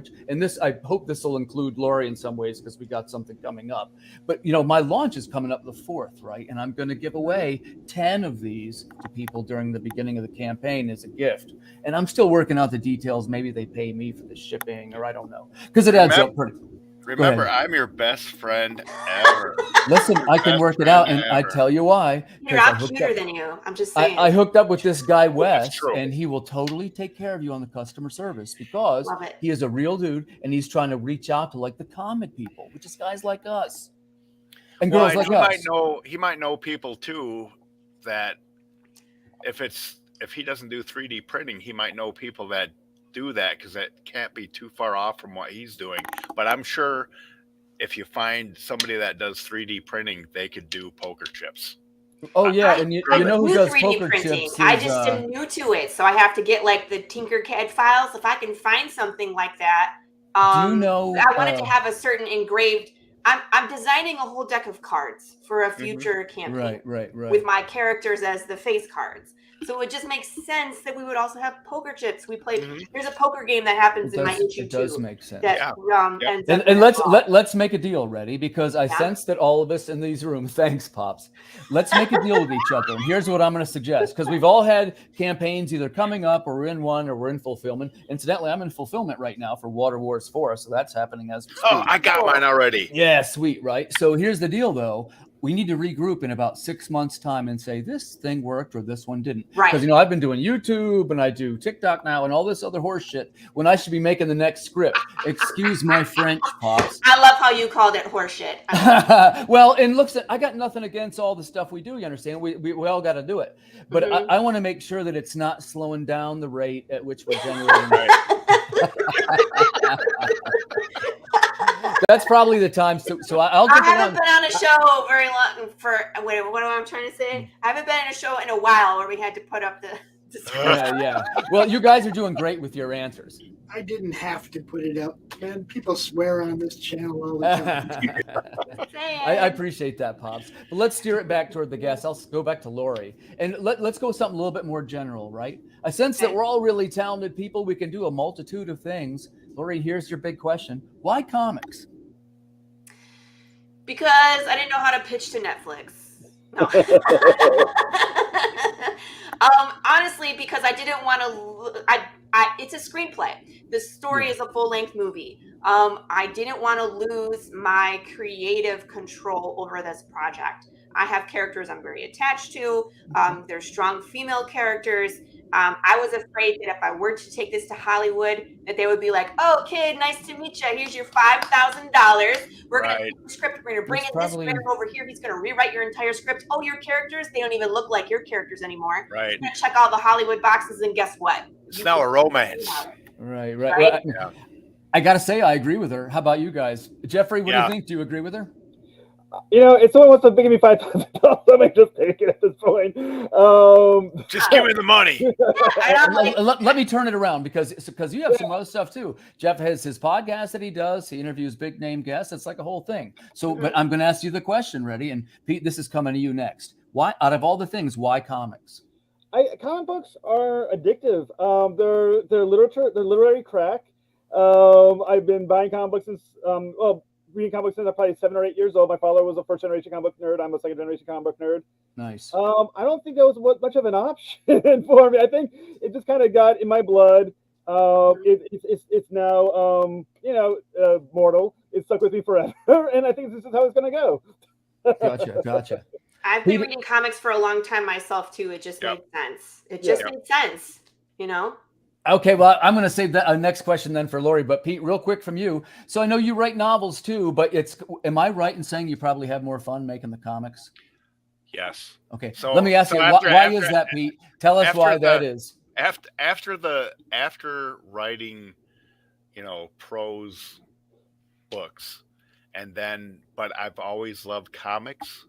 I hope this will include Laurie in some ways because we got something coming up. But, you know, my launch is coming up the 4th, right? And I'm going to give away 10 of these to people during the beginning of the campaign as a gift. And I'm still working out the details. Maybe they pay me for the shipping, or I don't know, because it adds up pretty. Remember, I'm your best friend ever. Listen, I can work it out, and I tell you why. I'm cuter than you. I'm just saying. I hooked up with this guy, Wes, and he will totally take care of you on the customer service because he is a real dude, and he's trying to reach out to like the comic people, which is guys like us and girls like us. He might know people too that if he doesn't do 3D printing, he might know people that do that because it can't be too far off from what he's doing. But I'm sure if you find somebody that does 3D printing, they could do poker chips. Oh yeah, and you know who does 3D poker printing. chips? I just am new to it, so I have to get like the Tinkercad files. If I can find something like that, do you know? I wanted to have a certain engraved. I'm designing a whole deck of cards for a future campaign, right, with my characters as the face cards. So it would just make sense that we would also have poker chips. We played. There's a poker game that happens in my issue It does make sense. That, and let's make a deal, ready? Because I sense that all of us in these rooms. Thanks, Pops. Let's make a deal with each other. And here's what I'm going to suggest, because we've all had campaigns either coming up, or we're in one, or we're in fulfillment. Incidentally, I'm in fulfillment right now for Water Wars 4, so that's happening as we speak. Oh, I got mine already. Yeah, sweet, right? So here's the deal, though. We need to regroup in about 6 months' time and say this thing worked or this one didn't. Right. Because, you know, I've been doing YouTube and I do TikTok now and all this other horse shit when I should be making the next script. Excuse my French, Pops. I love how you called it horse shit. Well, and looks, I got nothing against all the stuff we do. You understand? We all got to do it. But I want to make sure that it's not slowing down the rate at which we're generating. That's probably the time. So I'll get I haven't been on a show very long for what am I trying to say? I haven't been in a show in a while where we had to put up the yeah. Well, you guys are doing great with your answers. I didn't have to put it up, man. People swear on this channel all the time. I appreciate that, Pops. But let's steer it back toward the guests. I'll go back to Laurie. And let's go with something a little bit more general, right? I sense that we're all really talented people. We can do a multitude of things. Laurie, here's your big question. Why comics? Because I didn't know how to pitch to Netflix. No. Honestly, because I didn't want to. It's a screenplay. The story is a full-length movie. I didn't want to lose my creative control over this project. I have characters I'm very attached to. They're strong female characters. I was afraid that if I were to take this to Hollywood, that they would be like, "Oh, kid, nice to meet you. Here's your $5,000. We're going to take the script. We're going to bring in this writer over here. He's going to rewrite your entire script. Oh, your characters, they don't even look like your characters anymore. Right. You're going to check all the Hollywood boxes, and guess what? It's now a romance. Right. Well, I got to say, I agree with her. How about you guys? Jeffrey, what do you think? Do you agree with her? If someone wants to give me $5,000, I might just take it at this point. Just give me the money. Let me turn it around because you have some other stuff too. Jeff has his podcast that he does. He interviews big name guests. It's like a whole thing. So, but I'm going to ask you the question. Ready? And Pete, this is coming to you next. Why, out of all the things, why comics? Comic books are addictive. They're literature. They're literary crack. I've been buying comic books since reading comic books since I'm probably 7 or 8 years old. My father was a first-generation comic book nerd. I'm a second-generation comic book nerd. Nice. I don't think that was much of an option for me. I think it just kind of got in my blood. It's now, mortal. It stuck with me forever, and I think this is how it's going to go. Gotcha. I've been reading comics for a long time myself too. It just made sense. It just made sense, Okay, well, I'm going to save that next question then for Laurie. But Pete, real quick from you. So I know you write novels too, but am I right in saying you probably have more fun making the comics? Yes. Okay. So let me ask you, why is that, Pete? Tell us why that is. After writing, prose books, but I've always loved comics.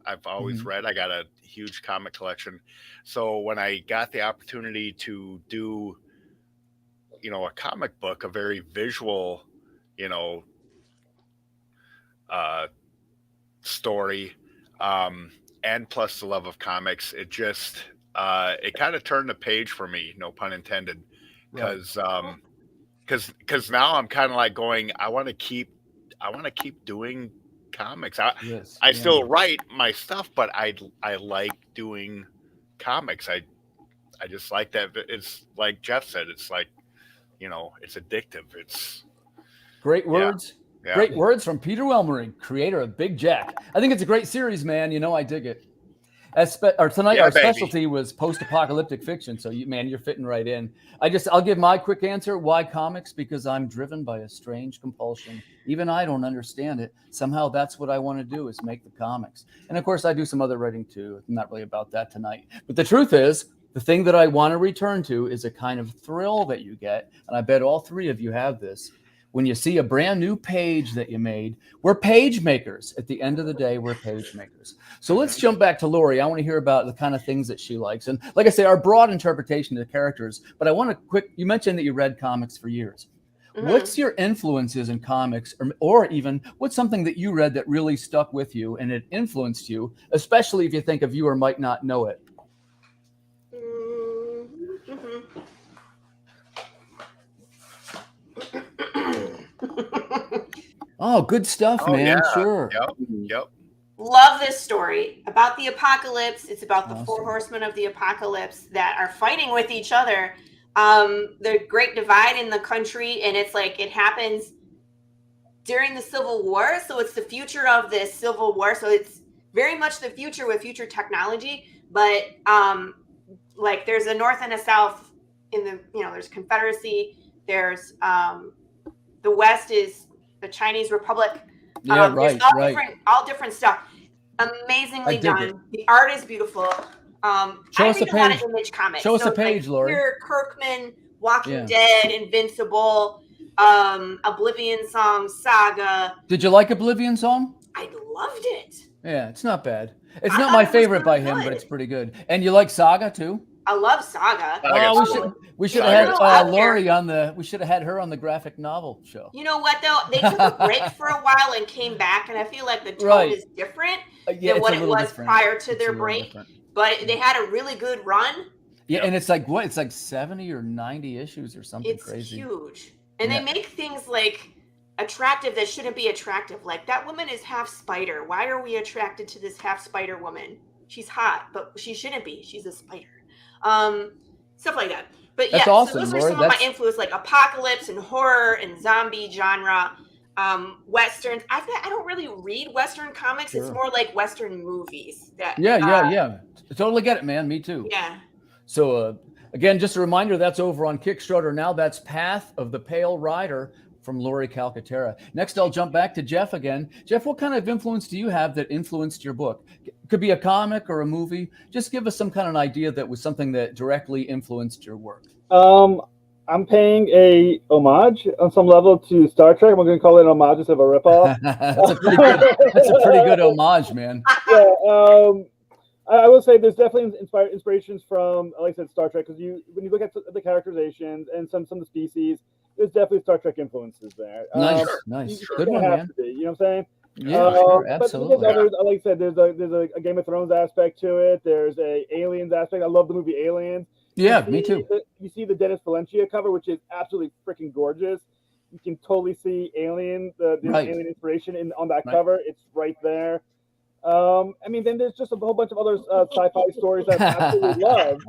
I've always read. I got a huge comic collection. So when I got the opportunity to do, a comic book, a very visual, story, and plus the love of comics, it just, it kind of turned the page for me, no pun intended, because now I'm kind of like going, I want to keep doing comics. I still write my stuff, but I like doing comics. I just like that. It's like Jeff said, it's like, it's addictive. It's great words. Yeah. Great words from Peter Welmerink, creator of Big Jack. I think it's a great series, man. I dig it. Tonight, our specialty was post-apocalyptic fiction. So, you're fitting right in. I'll give my quick answer. Why comics? Because I'm driven by a strange compulsion. Even I don't understand it. Somehow that's what I want to do, is make the comics. And of course, I do some other writing too. Not really about that tonight. But the truth is, the thing that I want to return to is a kind of thrill that you get. And I bet all three of you have this. When you see a brand new page that you made, we're page makers. At the end of the day, we're page makers. So let's jump back to Laurie. I want to hear about the kind of things that she likes. And like I say, our broad interpretation of the characters, but I want to you mentioned that you read comics for years. What's your influences in comics, or even what's something that you read that really stuck with you and it influenced you, especially if you think a viewer might not know it? Oh, good stuff, man. Yeah. Sure. Yep. Love this story about the apocalypse. It's about the four horsemen of the apocalypse that are fighting with each other. The great divide in the country, and it's like it happens during the Civil War. So it's the future of this Civil War. So it's very much the future with future technology. But like there's a North and a South in the, there's Confederacy. There's the West is the Chinese Republic. Right. All different stuff. Amazingly done. The art is beautiful. Show us a page. A lot of Image comics. Show us a page, Laurie. Kirkman, Walking Dead, Invincible, Oblivion Song, Saga. Did you like Oblivion Song? I loved it. Yeah, it's not bad. It's not my favorite by him, but it's pretty good. And you like Saga too? I love Saga. Oh, we should have had Laurie on the. We should have had her on the graphic novel show. You know what though? They took a break for a while and came back, and I feel like the tone is different than what it was prior to their break. But they had a really good run. Yeah, and it's like what? It's like 70 or 90 issues or something crazy. It's huge, and they make things like attractive that shouldn't be attractive. Like that woman is half spider. Why are we attracted to this half spider woman? She's hot, but she shouldn't be. She's a spider. Stuff like that. But yeah, awesome, so those Laurie. are some of my influence, like apocalypse and horror and zombie genre, westerns. I don't really read Western comics. It's more like Western movies. Yeah. Totally get it, man. Me too. Yeah. So again, just a reminder, that's over on Kickstarter now. That's Path of the Pale Rider from Laurie Calcaterra. Next, I'll jump back to Jeff again. Jeff, what kind of influence do you have that influenced your book? Could be a comic or a movie. Just give us some kind of idea that was something that directly influenced your work. I'm paying a homage on some level to Star Trek. I'm going to call it an homage instead of a ripoff. That's a pretty good homage, man. Yeah, I will say there's definitely inspirations from, like I said, Star Trek, because when you look at the characterizations and some of the species, there's definitely Star Trek influences there. Nice. Good one, man. You know what I'm saying? Yeah, sure, absolutely. But there's others, like I said, there's a Game of Thrones aspect to it. There's a Aliens aspect. I love the movie Aliens. Yeah, me too. You see the Dennis Valencia cover, which is absolutely freaking gorgeous. You can totally see Alien, the Alien inspiration on that cover. It's right there. I mean, then there's just a whole bunch of other sci-fi stories that I absolutely love,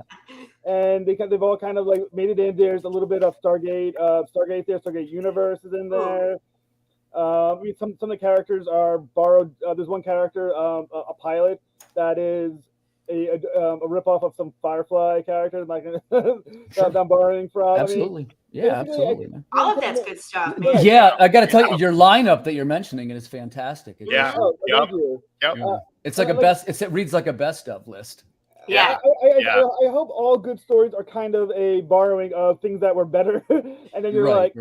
and they've all kind of like made it in. There's a little bit of Stargate there. Stargate Universe is in there. I mean, some of the characters are borrowed. There's one character, a pilot, that is a ripoff of some Firefly character that I'm borrowing from. Absolutely. I mean, absolutely. Man. All of that's good stuff, man. Yeah, I got to tell you, your lineup that you're mentioning is fantastic. Thank you. It's like a best. It reads like a best of list. Yeah. I hope all good stories are kind of a borrowing of things that were better, and then you're right.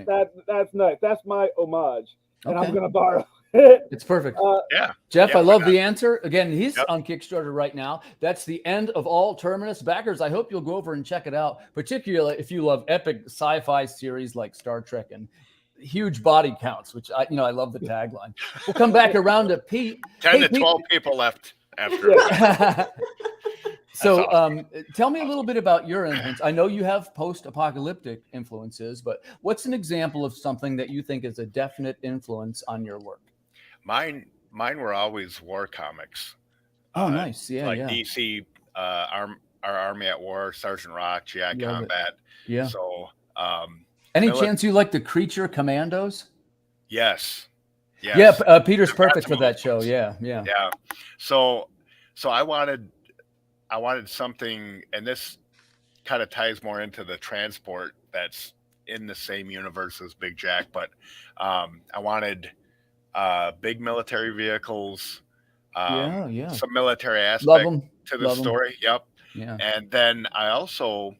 That's nice. That's my homage, and I'm gonna borrow. It's perfect. Jeff, I love the answer. Again, he's on Kickstarter right now. That's the end of all Terminus backers. I hope you'll go over and check it out, particularly if you love epic sci-fi series like Star Trek and huge body counts, which I love the tagline. We'll come back around to Pete. 10 to 12 people left after. So tell me a little bit about your influence. I know you have post-apocalyptic influences, but what's an example of something that you think is a definite influence on your work? Mine were always war comics. Oh, nice. DC, our Army at War, Sergeant Rock, GI Combat. Yeah. So, any chance you like the Creature Commandos? Yes. Yeah, Peter's perfect for that show. Yeah. So I wanted something, and this kind of ties more into the transport that's in the same universe as Big Jack, but I wanted big military vehicles, some military aspect to the story. Yep. Yeah. And then I also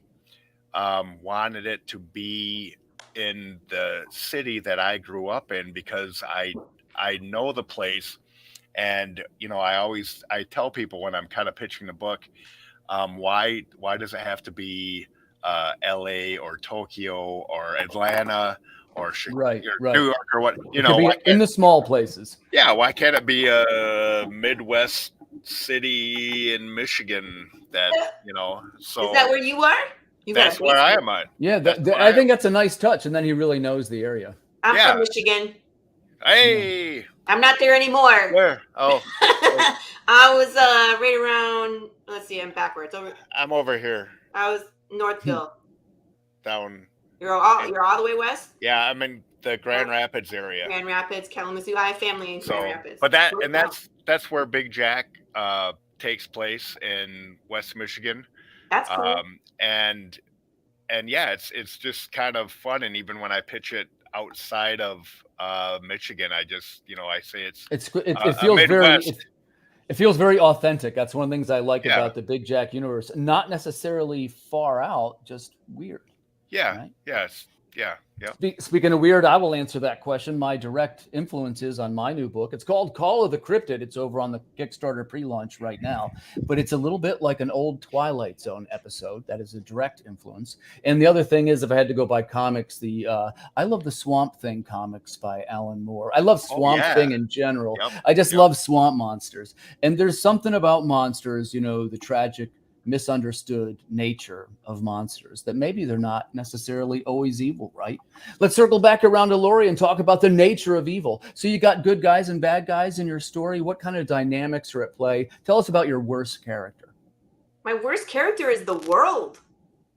wanted it to be in the city that I grew up in, because I know the place. And, I tell people when I'm kind of pitching the book, why does it have to be LA or Tokyo or Atlanta or Chicago or New York or what, in the small places. Yeah. Why can't it be a Midwest city in Michigan that, so. Is that where you are? That's where I am at. Yeah. I think that's a nice touch. And then he really knows the area. I'm from Michigan. Hey. I'm not there anymore. Where? Oh. I was right around, let's see, I'm backwards. I'm over here. I was Northville. Down. You're all the way west? Yeah, I'm in the Grand Rapids area. Grand Rapids, Kalamazoo. I have family in Grand Rapids. But that's where Big Jack takes place, in West Michigan. That's cool. And yeah, it's just kind of fun. And even when I pitch it outside of Michigan, I just I say it feels it feels very authentic. That's one of the things I like about the Big Jack universe. Not necessarily far out, just weird. Yeah, right? Yes. Yeah. Speaking of weird, I will answer that question. My direct influences on my new book. It's called Call of the Cryptid. It's over on the Kickstarter pre-launch right now, but it's a little bit like an old Twilight Zone episode. That is a direct influence. And the other thing is, if I had to go by comics, I love the Swamp Thing comics by Alan Moore. I love Swamp Thing in general. I just love swamp monsters. And there's something about monsters, the tragic, misunderstood nature of monsters that maybe they're not necessarily always evil, right? Let's circle back around to Laurie and talk about the nature of evil. So you got good guys and bad guys in your story. What kind of dynamics are at play? Tell us about your worst character. My worst character is the world.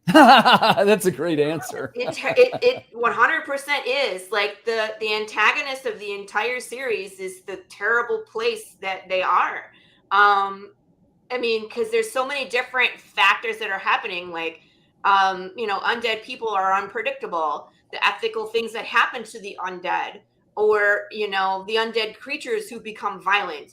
That's a great answer. It 100% is. Like the antagonist of the entire series is the terrible place that they are. I mean, because there's so many different factors that are happening, like, undead people are unpredictable, the ethical things that happen to the undead, or, the undead creatures who become violent,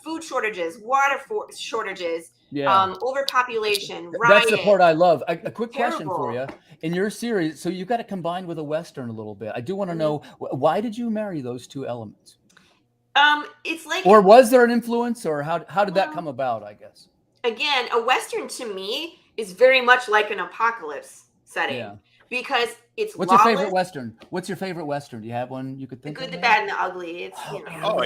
food shortages, water shortages, overpopulation, riots. That's the part I love. A quick question for you. In your series, so you got to combine with a Western a little bit. I do want to know, why did you marry those two elements? It's like, or was there an influence, or how did that come about? I guess again, a Western to me is very much like an apocalypse setting because it's. What's your favorite Western? What's your favorite Western? Do you have one you could think of? The Good, of? the Bad, and the Ugly. It's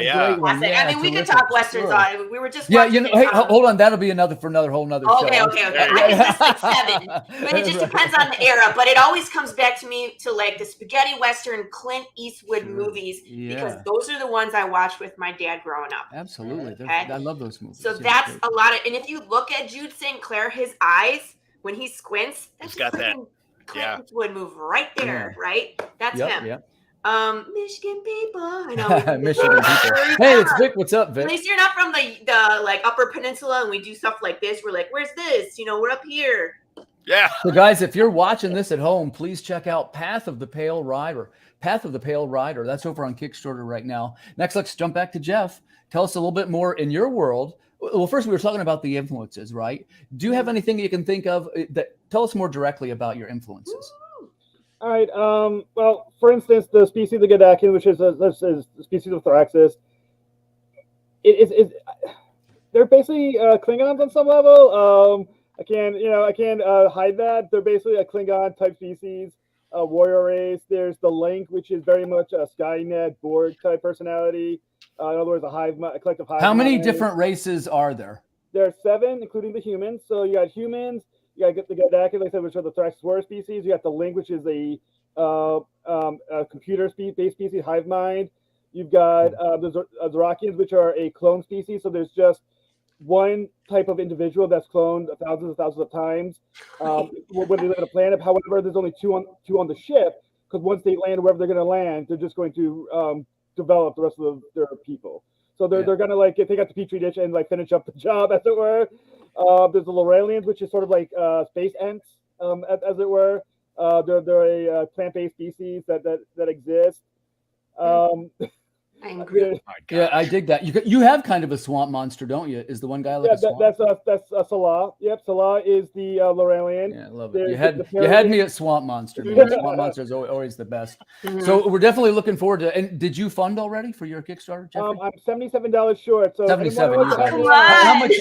yeah. I mean, we could talk Westerns on. We were just hey, hold on. That'll be another whole nother show. Okay. I can list like 7, but it just depends on the era. But it always comes back to me to like the spaghetti Western Clint Eastwood movies because those are the ones I watched with my dad growing up. Absolutely, I love those movies. So that's a lot of. And if you look at Jude St. Clair, his eyes when he squints, that's got that. Clint Eastwood move right there, right? That's him. Yeah. Michigan people. I know. Michigan people. Hey, it's Vic. What's up, Vic? At least you're not from the like Upper Peninsula, and we do stuff like this. We're like, where's this? We're up here. Yeah. So, guys, if you're watching this at home, please check out Path of the Pale Rider. Path of the Pale Rider. That's over on Kickstarter right now. Next, let's jump back to Jeff. Tell us a little bit more in your world. Well, first, we were talking about the influences, right? Do you have anything you can think of that tell us more directly about your influences? All right. Well, for instance, the species of Gothic, which is a species of Thraxis, they're basically Klingons on some level. I can't hide that. They're basically a Klingon type species, warrior race. There's the Link, which is very much a Skynet Borg type personality. In other words, a collective hive. How many different races are there? There are 7, including the humans. So you got humans. You got the Gothic, like I said, which are the Thraxis warrior species. You got the Link, which is a computer-based species, hive mind. You've got the Zorakians, which are a clone species. So there's just one type of individual that's cloned thousands and thousands of times when they land on a planet. However, there's only two on the ship because once they land wherever they're going to land, they're just going to develop the rest of their people. So they're going to like take out the petri dish and like finish up the job, as it were. There's the Lorelians, which is sort of like space ants, as it were. They're a plant-based species that exists. Yeah, I dig that. You have kind of a swamp monster, don't you? Is the one guy like a swamp? That's Salah. Yep, Salah is the Lorelian. Yeah, I love it. You had me at swamp monster. Man. Swamp monster is always the best. Mm-hmm. So we're definitely looking forward to. And did you fund already for your Kickstarter, Jeffrey? I'm $77 short. So 77.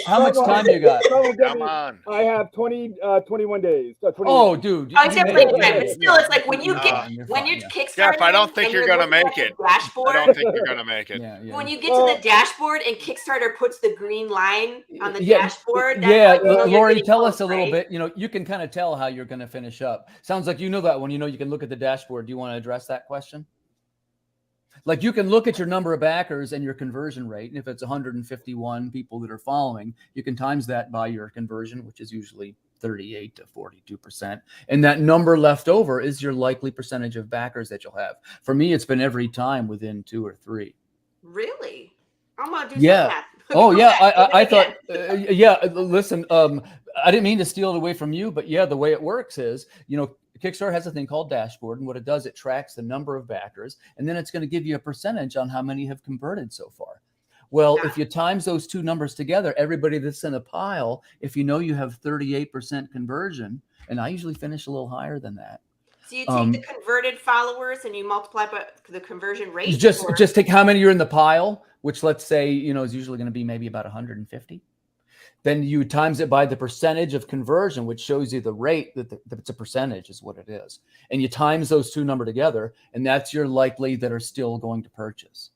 How much time you got? Come on. I have 21 days. 21 oh, dude. Oh, it's definitely time. But still, it's like when you get when you Kickstarter. Jeff, I don't think you're gonna make it. Dashboard. I don't think you're gonna make it. Yeah. When you get to the dashboard and Kickstarter puts the green line on the dashboard. Laurie, tell us a little bit. You can kind of tell how you're going to finish up. Sounds like you know that one. You can look at the dashboard. Do you want to address that question? Like you can look at your number of backers and your conversion rate. And if it's 151 people that are following, you can times that by your conversion, which is usually 38 to 42%. And that number left over is your likely percentage of backers that you'll have. For me, it's been every time within 2 or 3. Really? I'm gonna do some math. Oh yeah, I thought. Listen, I didn't mean to steal it away from you, but yeah, the way it works is, Kickstarter has a thing called dashboard, and what it does, it tracks the number of backers, and then it's going to give you a percentage on how many have converted so far. Well, if you times those two numbers together, everybody that's in a pile, if you have 38% conversion, and I usually finish a little higher than that. So you take the converted followers and you multiply by the conversion rate? Just take how many are in the pile, which let's say, is usually going to be maybe about 150. Then you times it by the percentage of conversion, which shows you the rate that it's a percentage is what it is. And you times those two numbers together, and that's your likely that are still going to purchase.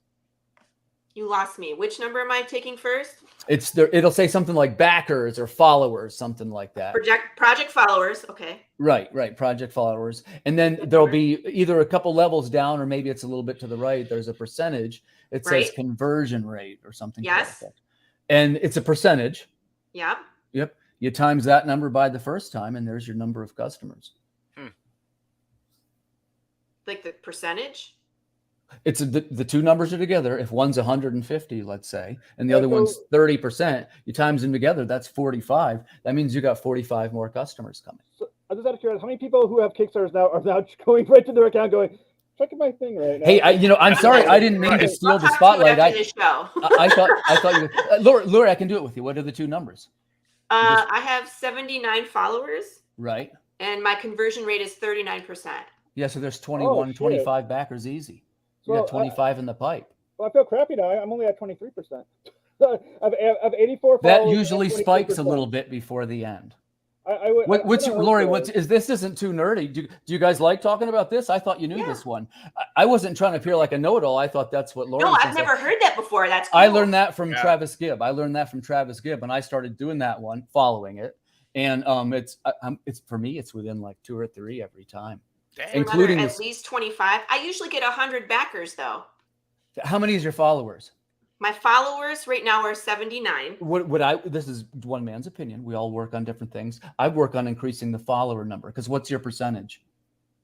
You lost me. Which number am I taking first? It'll say something like backers or followers, something like that. Project followers. Okay. Right. Project followers. And then there'll be either a couple levels down, or maybe it's a little bit to the right. There's a percentage. It says conversion rate or something. Yes. Like that. And it's a percentage. Yep. Yep. You times that number by the first time, and there's your number of customers. Like the percentage? It's the two numbers are together. If one's 150, let's say, and the other one's 30%, you times them together. That's 45. That means you got 45 more customers coming. So, I'm just out of curiosity, how many people who have Kickstarters now are now going right to their account going, checking my thing right now? Hey, I'm sorry. I didn't mean to steal the spotlight. I thought you, Laurie, I can do it with you. What are the two numbers? I have 79 followers. Right. And my conversion rate is 39%. Yeah. So there's 25 backers easy. You got 25 in the pipe. Well, I feel crappy now. I'm only at 23%. I've 84 followers. That usually spikes a little bit before the end. Laurie, this isn't too nerdy. Do you guys like talking about this? I thought you knew this one. I wasn't trying to appear like a know-it-all. I thought that's what Laurie. No, I've never heard that before. That's cool. I learned that from Travis Gibb. And I started doing that one, following it. And it's for me, it's within like 2 or 3 every time. Dang. Including at least 25. I usually get 100 backers though. How many is your followers? My followers right now are 79. This is one man's opinion. We all work on different things. I work on increasing the follower number, because what's your percentage?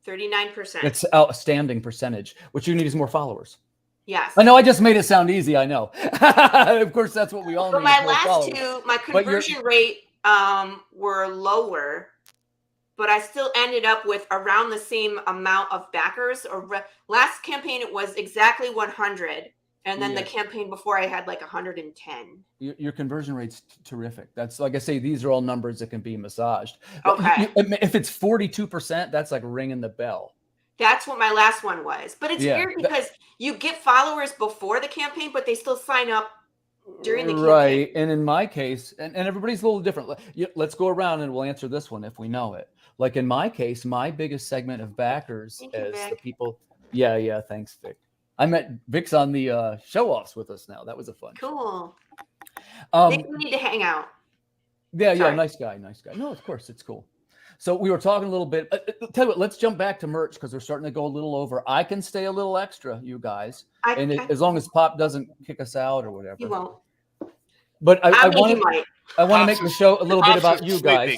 39%. It's outstanding percentage. What you need is more followers. Yes. I know I just made it sound easy. I know. Of course, that's what we all need. My last two, my conversion rate were lower, but I still ended up with around the same amount of backers. Last campaign, it was exactly 100. And then the campaign before, I had like 110. Your conversion rate's terrific. That's, like I say, these are all numbers that can be massaged. Okay. If it's 42%, that's like ringing the bell. That's what my last one was. But it's weird because you get followers before the campaign, but they still sign up during the campaign. Right. And in my case, and everybody's a little different. Let's go around and we'll answer this one if we know it. Like in my case, my biggest segment of backers is the people. Yeah. Thanks, Vic. I met Vic's on the show-offs with us now. That was a fun. Cool. They need to hang out. Yeah. Nice guy. No, of course, it's cool. So we were talking a little bit. Tell you what, let's jump back to merch because we're starting to go a little over. I can stay a little extra, you guys, as long as Pop doesn't kick us out or whatever. You won't. But I want to make the show a little bit about you guys.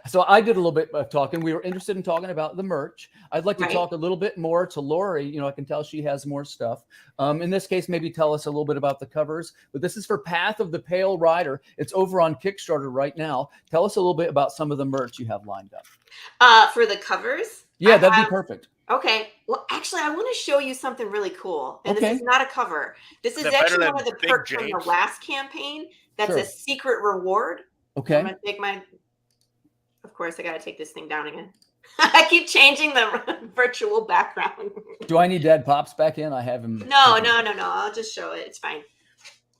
So I did a little bit of talking. We were interested in talking about the merch. I'd like to talk a little bit more to Laurie. I can tell she has more stuff. In this case, maybe tell us a little bit about the covers. But this is for Path of the Pale Rider. It's over on Kickstarter right now. Tell us a little bit about some of the merch you have lined up. For the covers? Yeah, that'd be perfect. Okay. Well, actually, I want to show you something really cool. And this is not a cover. This is actually one of the perks from the last campaign. That's a secret reward. Okay. I'm going to take my... Of course, I got to take this thing down again. I keep changing the virtual background. Do I need Dad Pops back in? I have him. No. I'll just show it. It's fine.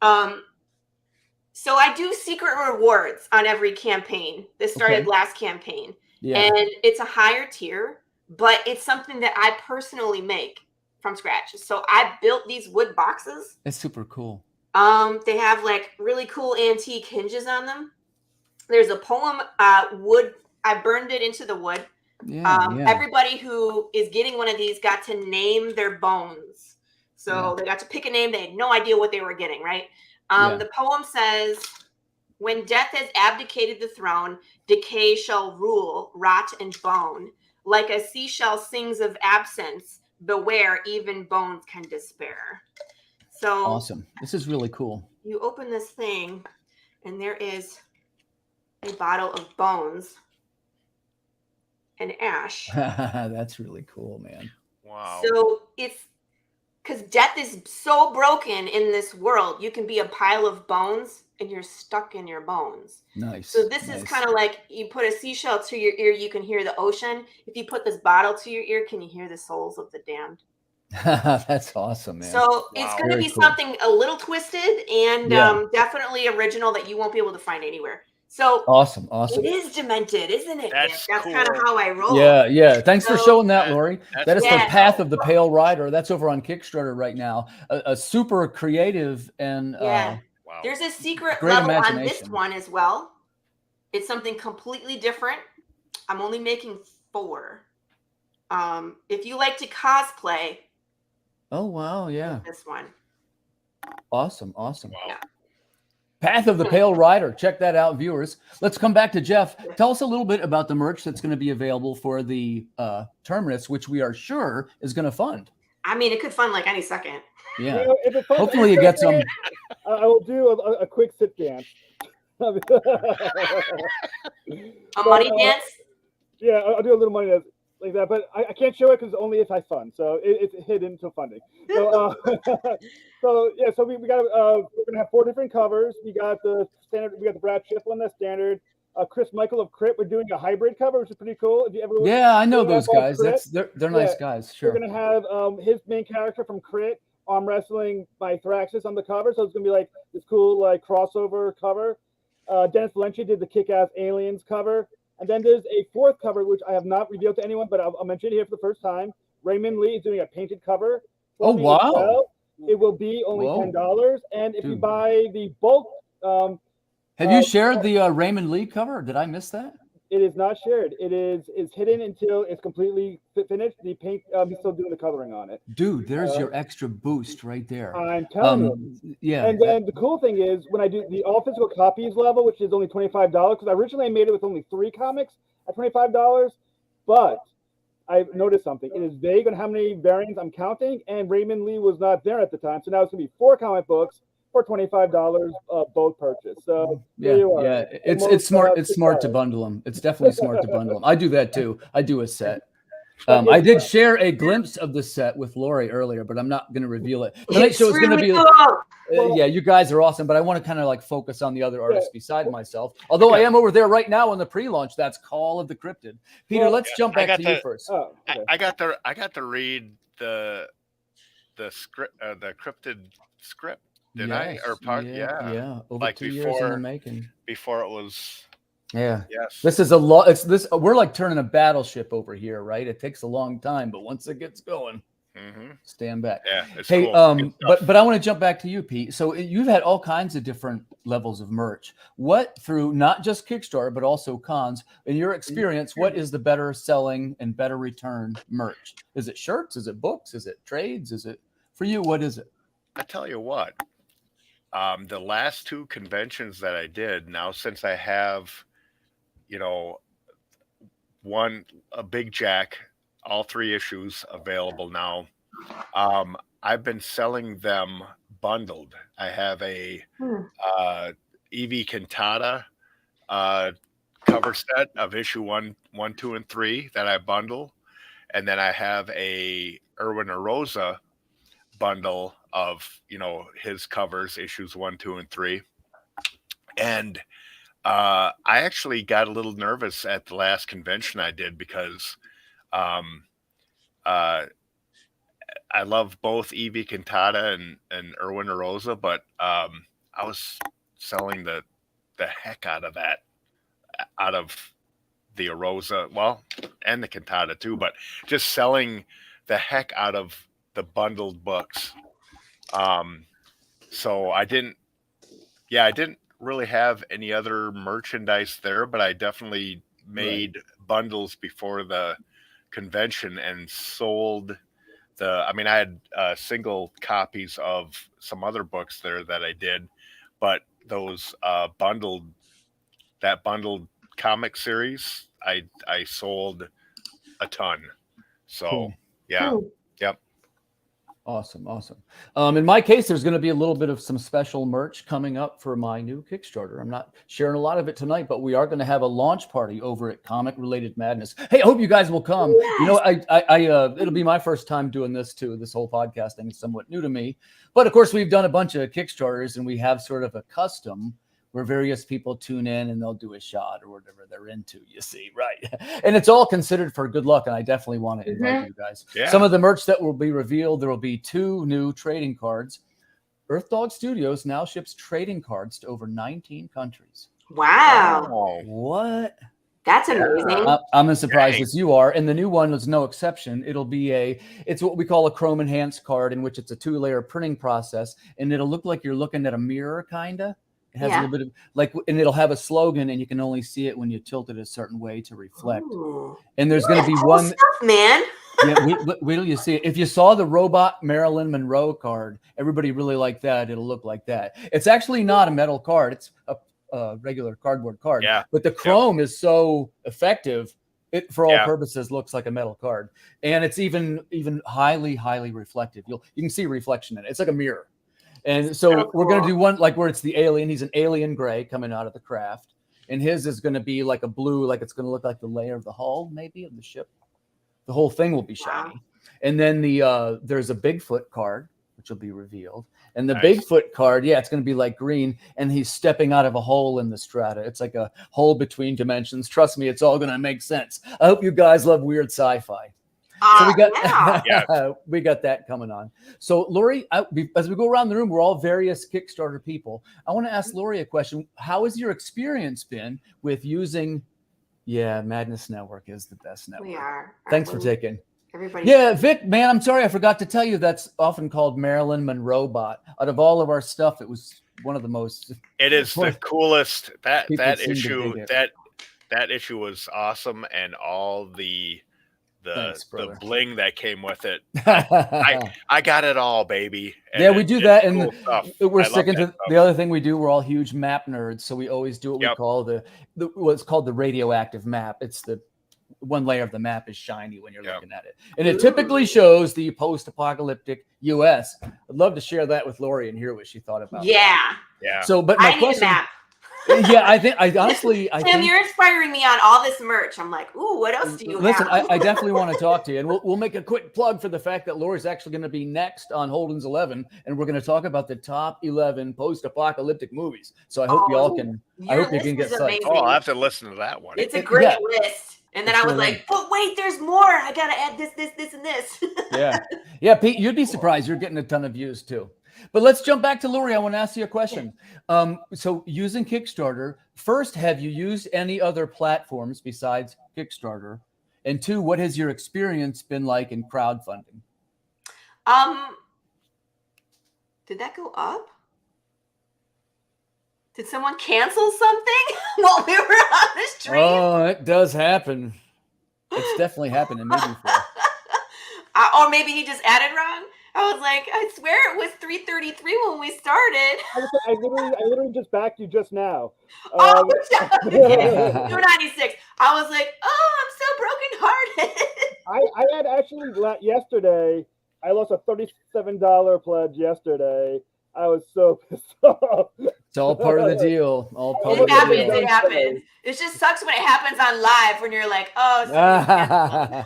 So I do secret rewards on every campaign. This started last campaign. Yeah. And it's a higher tier, but it's something that I personally make from scratch. So I built these wood boxes. It's super cool. They have like really cool antique hinges on them. There's a poem, wood. I burned it into the wood. Everybody who is getting one of these got to name their bones. So they got to pick a name. They had no idea what they were getting, right? The poem says, when death has abdicated the throne, decay shall rule, rot and bone. Like a seashell sings of absence, beware, even bones can despair. So awesome. This is really cool. You open this thing, and there is a bottle of bones and ash. That's really cool, man. Wow. So it's because death is so broken in this world. You can be a pile of bones and you're stuck in your bones. Nice. So this is kind of like you put a seashell to your ear, you can hear the ocean. If you put this bottle to your ear, can you hear the souls of the damned? That's awesome, man. So it's going to be something a little twisted and definitely original that you won't be able to find anywhere. So awesome. It is demented, isn't it? That's cool. Kind of how I roll. Yeah. Thanks for showing that, Laurie. That is the Path of the Pale Rider. That's over on Kickstarter right now. A super creative and There's a secret level on this one as well. It's something completely different. I'm only making 4. If you like to cosplay. Oh wow, yeah. This one. Awesome. Wow. Yeah. Path of the Pale Rider. Check that out, viewers. Let's come back to Jeff. Tell us a little bit about the merch that's going to be available for the Terminus, which we are sure is going to fund. I mean, it could fund like any second. Yeah. Hopefully you get some. I will do a quick sit dance. A money dance? Yeah, I'll do a little money dance like that, but I can't show it because only if I fund. So it's hidden to funding. So, so we got we're gonna have 4 different covers. We got the standard. We got the Brad Schiff one that's standard. Chris Michael of Crit. We're doing a hybrid cover, which is pretty cool. If you ever I know those guys. They're nice guys. Sure. We're gonna have his main character from Crit arm wrestling by Thraxis on the cover, so it's gonna be like this cool like crossover cover. Dennis Valencia did the Kick-Ass Aliens cover. And then there's a 4th cover, which I have not revealed to anyone, but I'll mention it here for the first time. Raymond Lee is doing a painted cover. Oh, wow. Well. It will be only $10. And if you buy the bulk... have you shared the Raymond Lee cover? Did I miss that? It is not shared. It's hidden until it's completely finished. The paint, he's still doing the coloring on it. Dude, there's your extra boost right there. I'm telling you. Yeah. And then the cool thing is when I do the all physical copies level, which is only $25, because originally I made it with only 3 comics at $25, but I've noticed something. It is vague on how many variants I'm counting, and Raymond Lee was not there at the time. So now it's going to be 4 comic books for $25 both purchase. So there you are. Yeah, it's smart. It's smart to bundle them. It's definitely smart to bundle them. I do that too. I do a set. I did share a glimpse of the set with Laurie earlier, but I'm not going to reveal it. Tonight's show is going to be. Yeah, you guys are awesome, but I want to kind of like focus on the other artists beside myself. Although I am over there right now on the pre-launch. That's Call of the Cryptid. Peter, let's jump back to you first. Oh, okay. I got to read the script, the cryptid script. Did I? Or part? Yeah. Over like 2 years in the making. Before it was. Yeah. Yes. This is a lot. It's this. We're like turning a battleship over here, right? It takes a long time, but once it gets going, stand back. Yeah. It's hey, cool. but I want to jump back to you, Pete. So you've had all kinds of different levels of merch. What through not just Kickstarter but also cons? In your experience, what is the better selling and better return merch? Is it shirts? Is it books? Is it trades? Is it for you? What is it? I tell you what. The last 2 conventions that I did now, since I have, a Big Jack, all 3 issues available now. I've been selling them bundled. I have a Evie Cantata cover set of issue 1, 2, and 3 that I bundle, and then I have a Erwin Arosa bundle of his covers, issues 1, 2, and 3. And I actually got a little nervous at the last convention I did because I love both Evie Cantata and Erwin Arosa, but I was selling the heck out of that, out of the Arosa, and the Cantata too, but just selling the heck out of the bundled books. So I didn't really have any other merchandise there, but I definitely made bundles before the convention and sold I had single copies of some other books there that I did, but those bundled comic series, I sold a ton. So cool. Yeah. Cool. Yep. Awesome. In my case, there's going to be a little bit of some special merch coming up for my new Kickstarter. I'm not sharing a lot of it tonight, but we are going to have a launch party over at Comic Related Madness. Hey, I hope you guys will come. Yes. It'll be my first time doing this too. This whole podcasting is somewhat new to me, but of course we've done a bunch of Kickstarters and we have sort of a custom where various people tune in and they'll do a shot or whatever they're into, you see, right? And it's all considered for good luck, and I definitely want to invite you guys. Yeah. Some of the merch that will be revealed, there will be 2 new trading cards. Earth Dog Studios now ships trading cards to over 19 countries. Wow. Oh, What? That's amazing. I'm as surprised as you are. And the new one is no exception. It'll be it's what we call a chrome enhanced card, in which it's a 2-layer printing process. And it'll look like you're looking at a mirror, kind of. It has a little bit of and it'll have a slogan, and you can only see it when you tilt it a certain way to reflect. Ooh. And there's going to be Cool one. stuff, man. Yeah, wait till you see it. If you saw the robot Marilyn Monroe card, everybody really liked that. It'll look like that. It's actually not a metal card. It's a regular cardboard card. Yeah. But the chrome is so effective, it for all purposes looks like a metal card. And it's even highly, highly reflective. You can see reflection in it. It's like a mirror. And so we're going to do one like where it's the alien. He's an alien gray coming out of the craft. And his is going to be like a blue, like it's going to look like the layer of the hull, maybe, of the ship. The whole thing will be shiny. Wow. And then there's a Bigfoot card, which will be revealed. And the Bigfoot card, it's going to be like green, and he's stepping out of a hole in the strata. It's like a hole between dimensions. Trust me, it's all going to make sense. I hope you guys love weird sci-fi. So we got we got that coming on. So Laurie, as we go around the room, we're all various Kickstarter people. I want to ask Laurie a question. How has your experience been with using? Yeah, Madness Network is the best network. We are. Thanks for taking. Everybody. Yeah, Vic, man, I'm sorry. I forgot to tell you that's often called Marilyn Monroe bot. Out of all of our stuff, it was one of the most. It is the coolest. That issue, it. that issue was awesome, and all the bling that came with it. I got it all, baby. And we do that, and cool we're sticking to the other thing we do. We're all huge map nerds, so we always do what we call what's called the radioactive map. It's the one layer of the map is shiny when you're looking at it, and it typically shows the post-apocalyptic U.S. I'd love to share that with Laurie and hear what she thought about. Yeah. So, but my question. I think you're inspiring me on all this merch. I'm like, ooh, what else do you have? Listen, I definitely want to talk to you, and we'll make a quick plug for the fact that Laurie's actually going to be next on Holden's 11, and we're going to talk about the top 11 post-apocalyptic movies. So I hope y'all can. I hope you can get psyched. Oh, I'll have to listen to that one. It's a great list. And then I was like, but wait, there's more. I got to add this, and this. Yeah, Pete, you'd be surprised. You're getting a ton of views too. But let's jump back to Laurie. I want to ask you a question. So using Kickstarter, first, have you used any other platforms besides Kickstarter? And 2, what has your experience been like in crowdfunding? Did that go up? Did someone cancel something while we were on the stream? Oh, it does happen. It's definitely happened to me before. Or maybe he just added wrong. I was like, I swear it was 333 when we started. I literally just backed you just now. 296. I was like, oh, I'm so brokenhearted. I had actually yesterday. I lost a $37 pledge yesterday. I was so pissed off. It's all part of the deal. It happens. It just sucks when it happens on live when you're like, oh.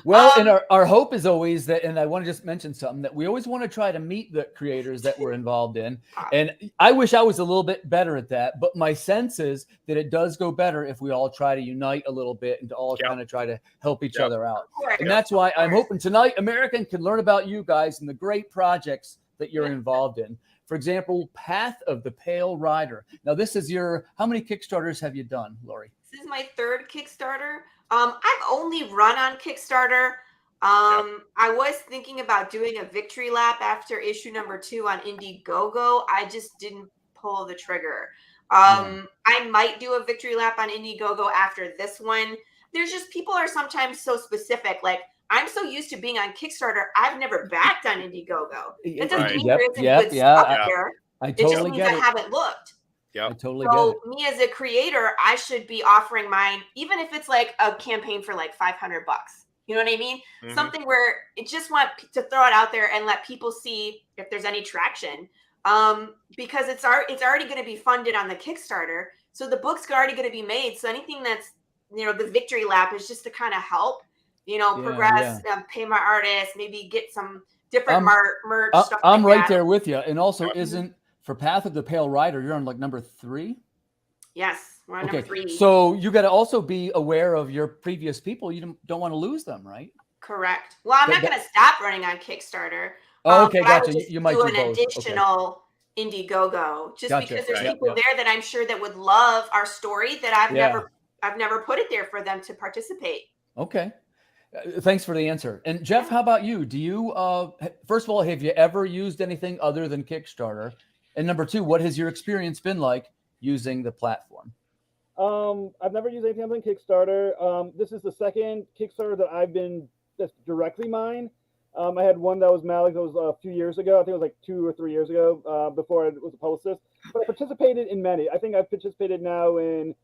Well, and our hope is always that, and I want to just mention something, that we always want to try to meet the creators that we're involved in. And I wish I was a little bit better at that, but my sense is that it does go better if we all try to unite a little bit and to all kind of try to help each other out. And that's why I'm hoping tonight American can learn about you guys and the great projects that you're involved in. For example, Path of the Pale Rider. Now, this is how many Kickstarters have you done, Laurie? This is my 3rd Kickstarter. I've only run on Kickstarter. I was thinking about doing a victory lap after issue number 2 on Indiegogo. I just didn't pull the trigger. I might do a victory lap on Indiegogo after this one. There's just, people are sometimes so specific. Like, I'm so used to being on Kickstarter, I've never backed on Indiegogo. It doesn't mean there isn't good stuff there. It just means I haven't looked. I totally get it. Me as a creator, I should be offering mine, even if it's like a campaign for like $500. You know what I mean? Mm-hmm. Something where it just want to throw it out there and let people see if there's any traction. Because it's already going to be funded on the Kickstarter, so the book's already going to be made. So anything that's the victory lap is just to kind of help progress, pay my artists, maybe get some different merch stuff. I'm right there with you, and also isn't for Path of the Pale Rider, you're on like number 3. Yes, we're on number 3. So you got to also be aware of your previous people. You don't want to lose them, right? Correct. Well, I'm not going to stop running on Kickstarter. Oh, okay, but I gotcha. would just You might do do an both. additional Indiegogo, just Gotcha. because there's Right. people there that I'm sure that would love our story that I've never put it there for them to participate. Okay. Thanks for the answer. And Jeff, how about you? Do you, first of all, have you ever used anything other than Kickstarter? And number 2, what has your experience been like using the platform? I've never used anything other than Kickstarter. This is the second Kickstarter that I've been that's directly mine. I had one that was Malik that was a few years ago. I think it was like 2 or 3 years ago before I was a publicist. But I participated in many. I think I've participated now in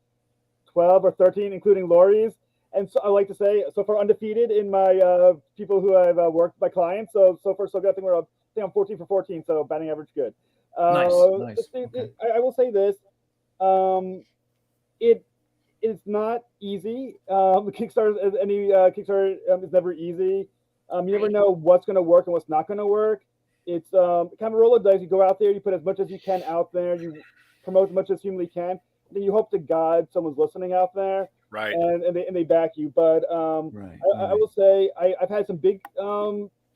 12 or 13, including Laurie's. And so I like to say, so far undefeated in my people who I've worked, my clients. So far so good. I think I'm 14 for 14, so batting average good. Nice. Okay. I will say this. It's not easy. Kickstarter, any Kickstarter is never easy. You never know what's going to work and what's not going to work. It's kind of a roll of dice. You go out there, you put as much as you can out there, you promote as much as humanly can. Then you hope to God someone's listening out there, Right. And they back you. But I will say I've had some big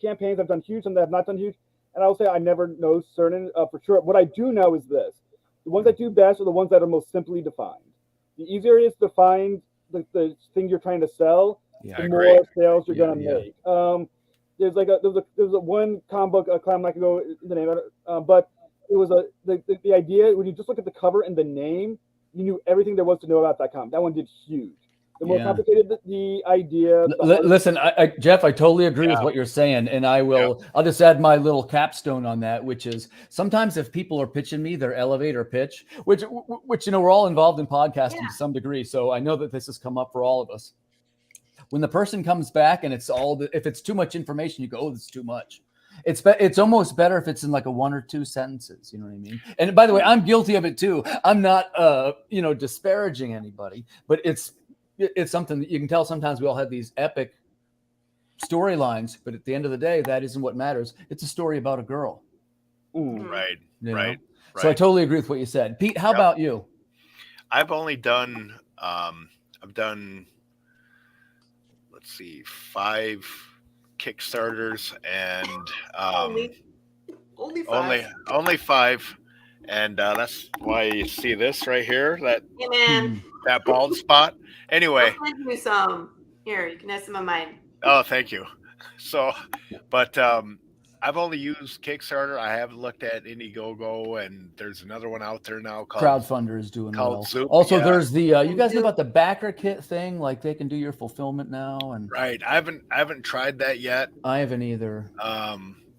campaigns. I've done huge, and I've not done huge. And I will say I never know certain for sure. What I do know is this: the ones that do best are the ones that are most simply defined. The easier it is to find the thing you're trying to sell, the more sales you're gonna make. There's a one comic book, a clown might go the name of it, but it was the idea when you just look at the cover and the name, you knew everything there was to know about that comic. That one did huge. The more complicated the idea. Listen, Jeff, I totally agree with what you're saying, and I'll just add my little capstone on that, which is sometimes if people are pitching me their elevator pitch, which we're all involved in podcasting to some degree, so I know that this has come up for all of us. When the person comes back and if it's too much information, you go, oh, it's too much. It's almost better if it's in like a 1 or 2 sentences. You know what I mean? And by the way, I'm guilty of it too. I'm not, disparaging anybody, but it's something that you can tell. Sometimes we all have these epic storylines, but at the end of the day, that isn't what matters. It's a story about a girl. Right. Right. So I totally agree with what you said. Pete, how about you? I've only done, let's see, 5 Kickstarters and only 5. And that's why you see this right here, that bald spot. Anyway, I'll send you some. Here, you can have some of mine. Oh, thank you. So, but I've only used Kickstarter. I haven't looked at Indiegogo, and there's another one out there now called Crowdfunder is doing well. Zoop, also, there's the you guys know about the backer kit thing, like they can do your fulfillment now. And right, I haven't tried that yet. I haven't either.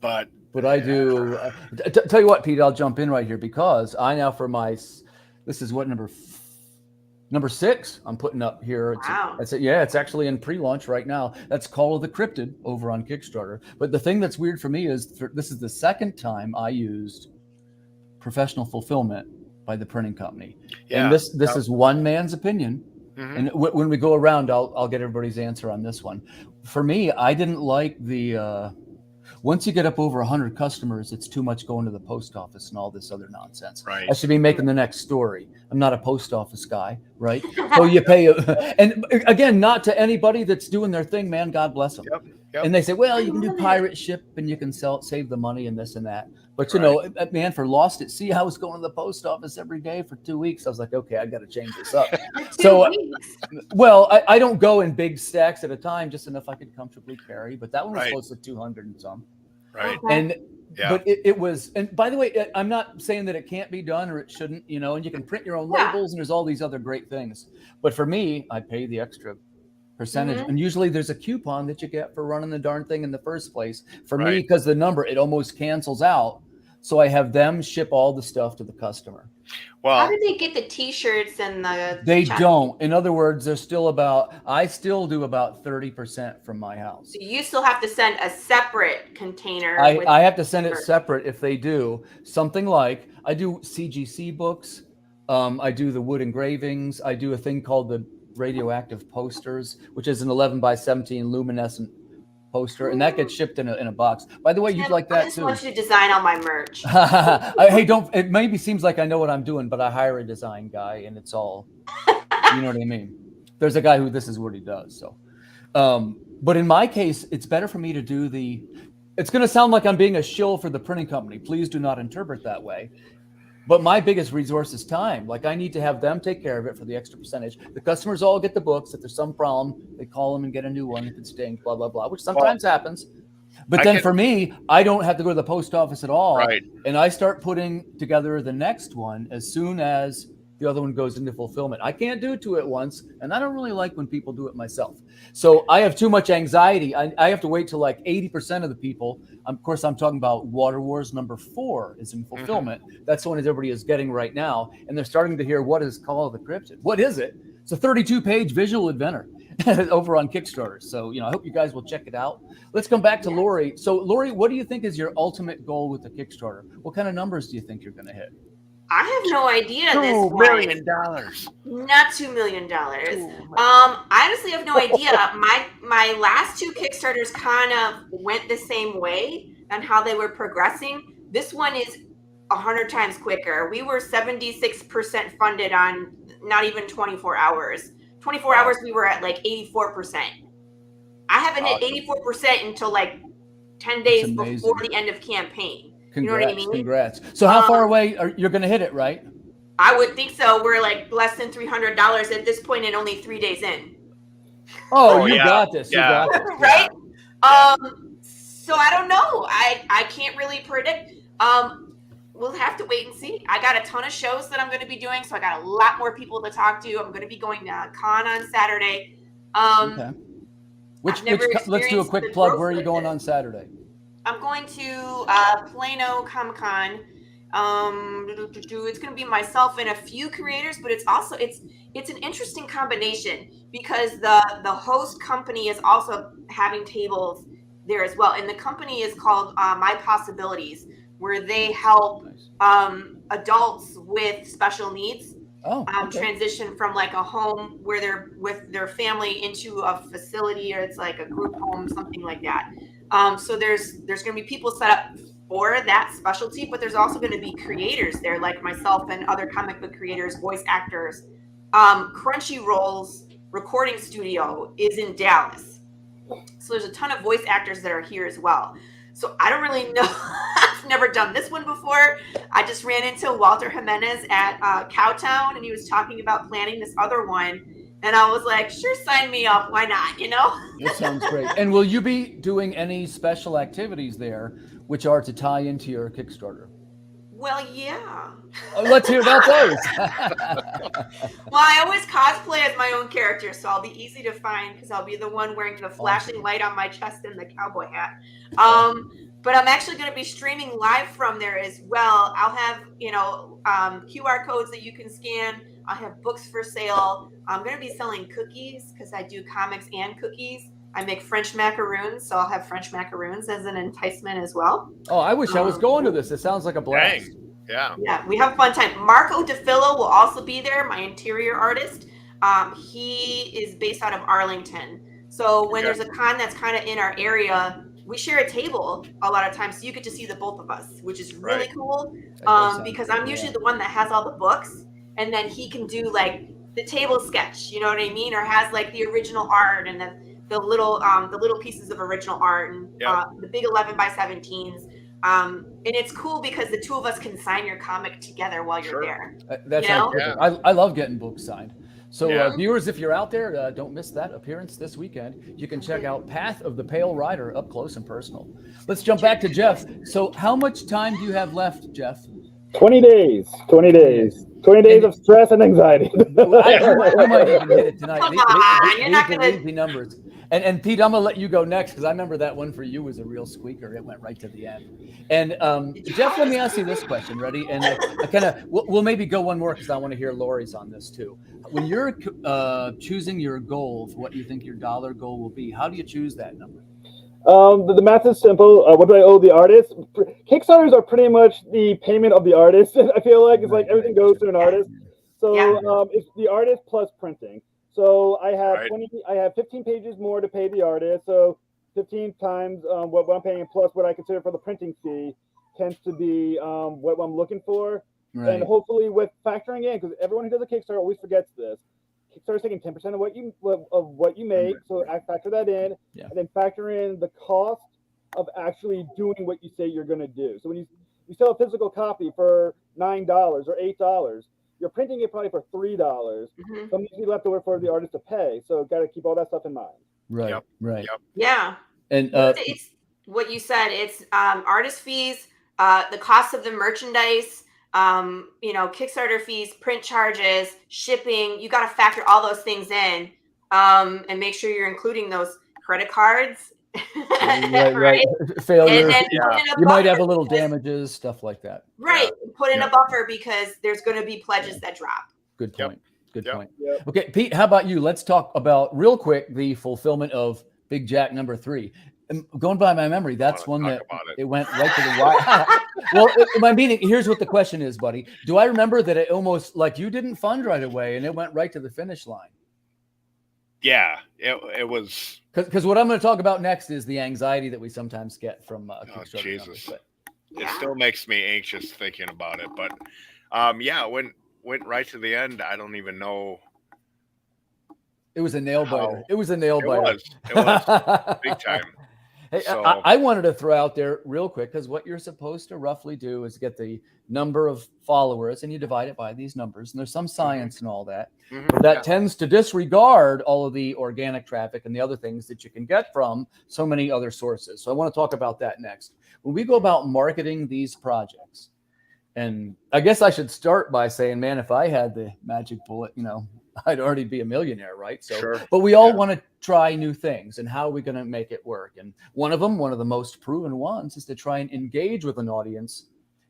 But I do. Tell you what, Pete, I'll jump in right here because I now this is what number 6 I'm putting up here. It's actually in pre-launch right now. That's Call of the Cryptid over on Kickstarter. But the thing that's weird for me is this is the second time I used professional fulfillment by the printing company. And this is one man's opinion. Mm-hmm. And when we go around, I'll get everybody's answer on this one. For me, I didn't like the once you get up over 100 customers, it's too much going to the post office and all this other nonsense. Right. I should be making the next story. I'm not a post office guy, right? So you pay, and again, not to anybody that's doing their thing, man. God bless them. Yep. And they say, well, you can do pirate ship and you can save the money and this and that. But you know, man, for Lost at Sea, I was going to the post office every day for 2 weeks. I was like, okay, I got to change this up. So, well, I don't go in big stacks at a time, just enough I could comfortably carry. But that one was close to 200 and some. Right. And but it was, and by the way, I'm not saying that it can't be done or it shouldn't, and you can print your own labels and there's all these other great things. But for me, I pay the extra percentage. Mm-hmm. And usually there's a coupon that you get for running the darn thing in the first place. For me, because the number, it almost cancels out. So I have them ship all the stuff to the customer. Well, how do they get the T-shirts and the? They don't. In other words, I still do about 30% from my house. So you still have to send a separate container. I have to send it separate if they do something like I do CGC books. I do the wood engravings. I do a thing called the radioactive posters, which is an 11 by 17 luminescent poster, and that gets shipped in a box. By the way, you'd like that I just too. want you to design all my merch. Hey, don't. It maybe seems like I know what I'm doing, but I hire a design guy, and it's all. You know what I mean? There's a guy who this is what he does. So, but in my case, it's better for me to do the. It's going to sound like I'm being a shill for the printing company. Please do not interpret that way. But my biggest resource is time. Like I need to have them take care of it for the extra percentage. The customers all get the books. If there's some problem, they call them and get a new one if it stinks, blah, blah, blah, which sometimes happens. But then for me, I don't have to go to the post office at all. Right. And I start putting together the next one as soon as the other one goes into fulfillment. I can't do two at once. And I don't really like when people do it myself. So I have too much anxiety. I have to wait till like 80% of the people. Of course, I'm talking about Water Wars #4 is in fulfillment. That's the one that everybody is getting right now. And they're starting to hear what is Call of the Cryptid. What is it? It's a 32-page visual adventure over on Kickstarter. So, I hope you guys will check it out. Let's come back to Laurie. So, Laurie, what do you think is your ultimate goal with the Kickstarter? What kind of numbers do you think you're going to hit? I have no idea. $2 million. Not $2 million. I honestly have no idea. My last two Kickstarters kind of went the same way on how they were progressing. This one is 100 times quicker. We were 76% funded on not even 24 hours. 24 hours, we were at like 84%. I haven't hit 84% until like 10 days before the end of campaign. Congrats, you know what I mean? Congrats. So how far away you're going to hit it, right? I would think so. We're like less than $300 at this point and only 3 days in. Oh, you got this. Yeah. You got this. Right? So I don't know. I can't really predict. We'll have to wait and see. I got a ton of shows that I'm going to be doing, so I got a lot more people to talk to. I'm going to be going to Con on Saturday. Okay. Let's do a quick plug. Where are you going on Saturday? I'm going to Plano Comic-Con. It's going to be myself and a few creators, but it's an interesting combination because the host company is also having tables there as well, and the company is called My Possibilities, where they help adults with special needs transition from like a home where they're with their family into a facility, or it's like a group home, something like that. So there's going to be people set up for that specialty, but there's also going to be creators there like myself and other comic book creators, voice actors. Crunchyroll's recording studio is in Dallas. So there's a ton of voice actors that are here as well. So I don't really know. I've never done this one before. I just ran into Walter Jimenez at Cowtown, and he was talking about planning this other one. And I was like, sure, sign me up. Why not? That sounds great. And will you be doing any special activities there, which are to tie into your Kickstarter? Well, yeah. Let's hear about those. Well, I always cosplay as my own character, so I'll be easy to find because I'll be the one wearing the flashing light on my chest and the cowboy hat. But I'm actually going to be streaming live from there as well. I'll have, QR codes that you can scan. I'll have books for sale. I'm going to be selling cookies because I do comics and cookies. I make French macaroons, so I'll have French macaroons as an enticement as well. Oh, I wish I was going to this. It sounds like a blast. Dang. Yeah. Yeah, we have a fun time. Marco DeFillo will also be there, my interior artist. He is based out of Arlington. So when there's a con that's kind of in our area, we share a table a lot of times, so you get to see the both of us, which is really cool. Because I'm usually the one that has all the books, and then he can do like the table sketch, you know what I mean, or has like the original art and the little pieces of original art and the big 11x17s. And it's cool because the two of us can sign your comic together while you're there. That's I love getting books signed. So viewers, if you're out there, don't miss that appearance this weekend. You can check out Path of the Pale Rider up close and personal. Let's jump back to Jeff. So how much time do you have left, Jeff? 20 days. 20 days. 20 days of stress and anxiety. I might even hit it tonight. Come on, you're not gonna... the numbers. And Pete, I'm gonna let you go next because I remember that one for you was a real squeaker. It went right to the end. And Jeff, let me ask you this question. Ready? And I kind of we'll maybe go one more because I want to hear Laurie's on this too. When you're choosing your goal for what you think your dollar goal will be, how do you choose that number? The math is simple. What do I owe the artist? Kickstarters are pretty much the payment of the artist. I feel like it's like everything goes to an artist. So it's the artist plus printing. So I have I have 15 pages more to pay the artist. So 15 times what I'm paying, plus what I consider for the printing fee, tends to be what I'm looking for. Right. And hopefully with factoring in, because everyone who does a Kickstarter always forgets this. Kickstarter's taking 10% of what you make, so I factor that in, and then factor in the cost of actually doing what you say you're going to do. So when you sell a physical copy for $9 or $8, you're printing it probably for $3. Mm-hmm. Some usually left over for the artist to pay, so got to keep all that stuff in mind. Right. Yep. Right. Yep. Yeah. And It's what you said. It's artist fees, the cost of the merchandise, Kickstarter fees, print charges, shipping. You got to factor all those things in, and make sure you're including those credit cards. right. Failure. And then You might have a little damages, stuff like that. Right. Put in a buffer because there's going to be pledges that drop. Good point. Good point. Yep. Okay, Pete, how about you? Let's talk about real quick the fulfillment of Big Jack #3. Going by my memory, that's one that it went right to the wire. Well, my meaning, here's what the question is, buddy. Do I remember that it almost like you didn't fund right away and it went right to the finish line? Yeah, it was. Because what I'm going to talk about next is the anxiety that we sometimes get from Kickstarter. Jesus. Numbers, It still makes me anxious thinking about it. But it went right to the end. I don't even know. It was a nail biter. It was a nail biter. It was big time. Hey, So, I wanted to throw out there real quick, because what you're supposed to roughly do is get the number of followers and you divide it by these numbers. And there's some science and all that. But that tends to disregard all of the organic traffic and the other things that you can get from so many other sources. So I want to talk about that next. When we go about marketing these projects, and I guess I should start by saying, man, if I had the magic bullet, I'd already be a millionaire, right? So, Sure. But we all want to try new things, and how are we going to make it work? And one of the most proven ones, is to try and engage with an audience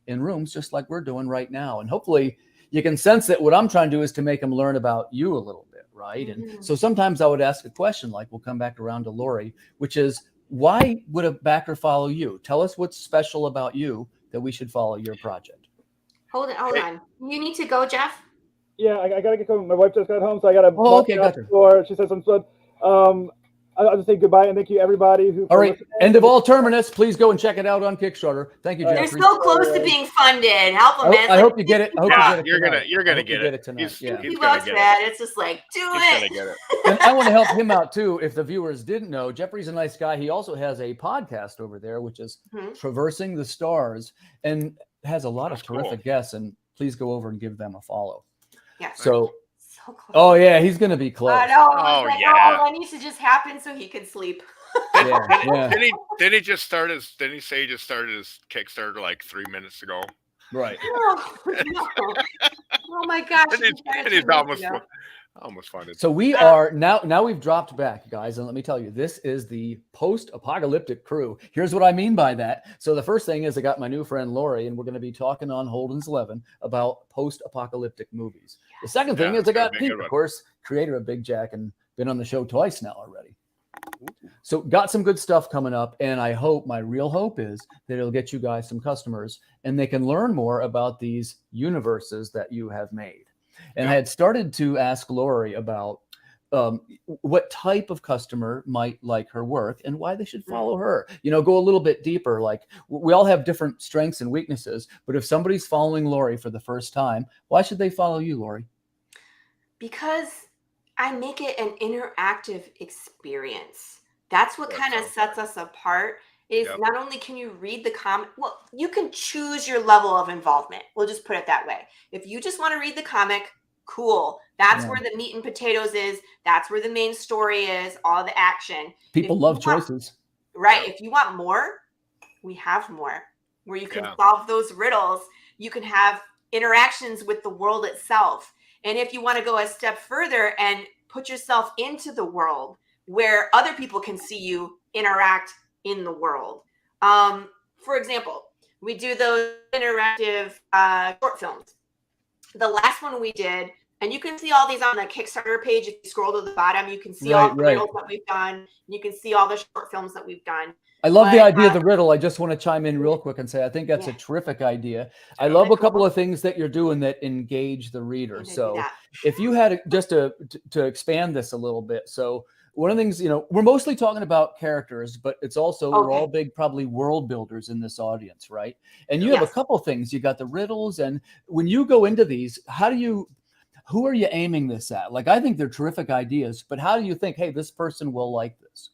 in rooms just like we're doing right now. And hopefully you can sense that what I'm trying to do is to make them learn about you a little bit, right? And so sometimes I would ask a question, like we'll come back around to Laurie, which is, why would a backer follow you? Tell us what's special about you that we should follow your project. Hold on. You need to go, Jeff? Yeah, I gotta get going. My wife just got home, so I gotta. Oh, okay, gotcha. Or she said some stuff. I'll just say goodbye and thank you everybody who. All right, end of all terminus. Please go and check it out on Kickstarter. Thank you, Jeffrey. They're so close to being funded. Help them, man. I hope you get it. I hope you get it. You're gonna get it tonight. He's $50, gonna get man. it. It's just like, do He's it. gonna get it. And I want to help him out too. If the viewers didn't know, Jeffrey's a nice guy. He also has a podcast over there, which is Traversing the Stars, and has a lot of terrific guests. And please go over and give them a follow. Yeah. So close. Oh yeah, he's gonna be close. I know. Oh, yeah. That needs to just happen so he can sleep. Didn't he just start his? Didn't he say he just started his Kickstarter like 3 minutes ago? Right. No. Oh my gosh. And he's almost funded. So we are now we've dropped back, guys, and let me tell you, this is the post-apocalyptic crew. Here's what I mean by that. So the first thing is I got my new friend Laurie, and we're going to be talking on Holden's 11 about post-apocalyptic movies. The second thing is I got Pete, of course, creator of Big Jack, and been on the show twice now already. So got some good stuff coming up, and I hope, my real hope is that it'll get you guys some customers and they can learn more about these universes that you have made. And I had started to ask Laurie about what type of customer might like her work and why they should follow her. You know, go a little bit deeper. Like, we all have different strengths and weaknesses, but if somebody's following Laurie for the first time, why should they follow you, Laurie? Because I make it an interactive experience. That's what kind of sets us apart. Is not only can you read the comic, well, you can choose your level of involvement. We'll just put it that way. If you just want to read the comic, cool. That's where the meat and potatoes is. That's where the main story is, all the action. People love choices. Right. If you want more, we have more. Where you can solve those riddles. You can have interactions with the world itself. And if you want to go a step further and put yourself into the world where other people can see you interact in the world. For example, we do those interactive short films. The last one we did, and you can see all these on the Kickstarter page. If you scroll to the bottom, you can see all the riddles that we've done. You can see all the short films that we've done. I love the idea of the riddle. I just want to chime in real quick and say I think that's a terrific idea. I love a couple of things that you're doing that engage the reader. So if you had just to expand this a little bit, so one of the things, we're mostly talking about characters, but it's also, we're Okay. all big, probably world builders in this audience, right? And you have a couple things. You got the riddles. And when you go into these, who are you aiming this at? Like, I think they're terrific ideas, but how do you think, hey, this person will like this?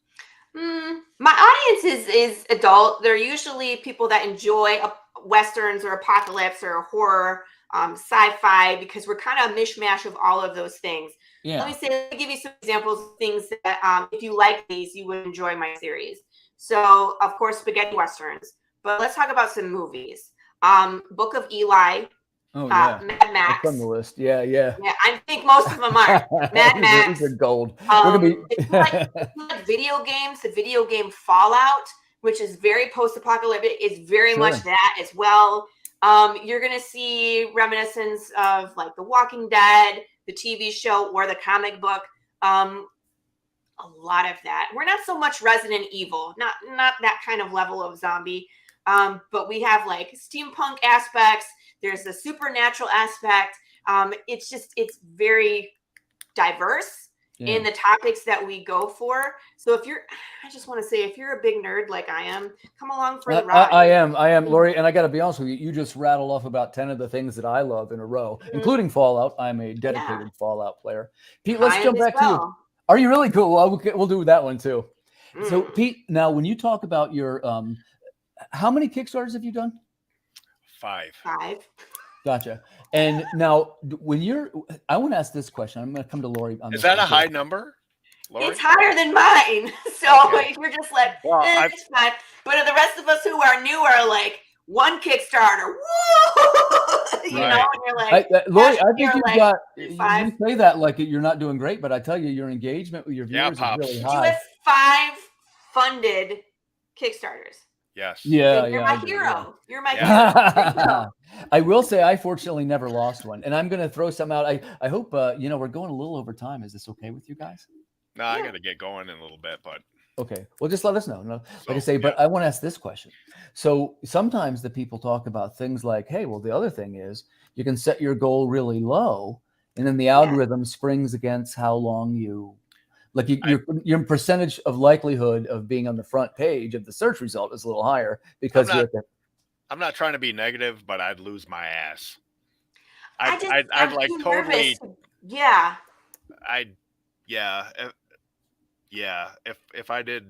My audience is adult. They're usually people that enjoy westerns or apocalypse or horror, sci-fi, because we're kind of a mishmash of all of those things. Yeah. Let me give you some examples of things that if you like these, you would enjoy my series. So, of course, spaghetti westerns. But let's talk about some movies. Book of Eli. Oh, yeah. Mad Max. It's on the list. Yeah. I think most of them are. Mad Max. These are gold. If you like video games, the video game Fallout, which is very post-apocalyptic, is very much that as well. You're going to see reminiscence of like The Walking Dead, the TV show, or the comic book. A lot of that. We're not so much Resident Evil, not that kind of level of zombie, but we have like steampunk aspects. There's the supernatural aspect. It's very diverse in the topics that we go for. So I just want to say, if you're a big nerd like I am, come along for the ride. I am, Laurie, and I got to be honest with you. You just rattled off about 10 of the things that I love in a row, including Fallout. I'm a dedicated Fallout player. Pete, let's jump back to you. Are you really cool? Well, we'll do that one too. So, Pete, now when you talk about your, how many Kickstarters have you done? 5. Gotcha. And now, I want to ask this question. I'm going to come to Laurie. Is that a high number, Laurie? It's higher than mine. So we're just like, it's fine. But the rest of us who are new are like, one Kickstarter, woo! You know, and you're like, Laurie, I think you've got, 5. you say that like you're not doing great, but I tell you, your engagement with your viewers is really high. You have 5 funded Kickstarters. Yes. Yeah. You're my hero. You're my hero. I will say I fortunately never lost one. And I'm going to throw some out. I hope, we're going a little over time. Is this okay with you guys? No, I got to get going in a little bit, but. Okay. Well, just let us know. No, like I say, but I want to ask this question. So sometimes the people talk about things like, hey, well, the other thing is you can set your goal really low and then the algorithm springs against how long your percentage of likelihood of being on the front page of the search result is a little higher because I'm not trying to be negative, but I'd lose my ass. I'm like totally. If I did,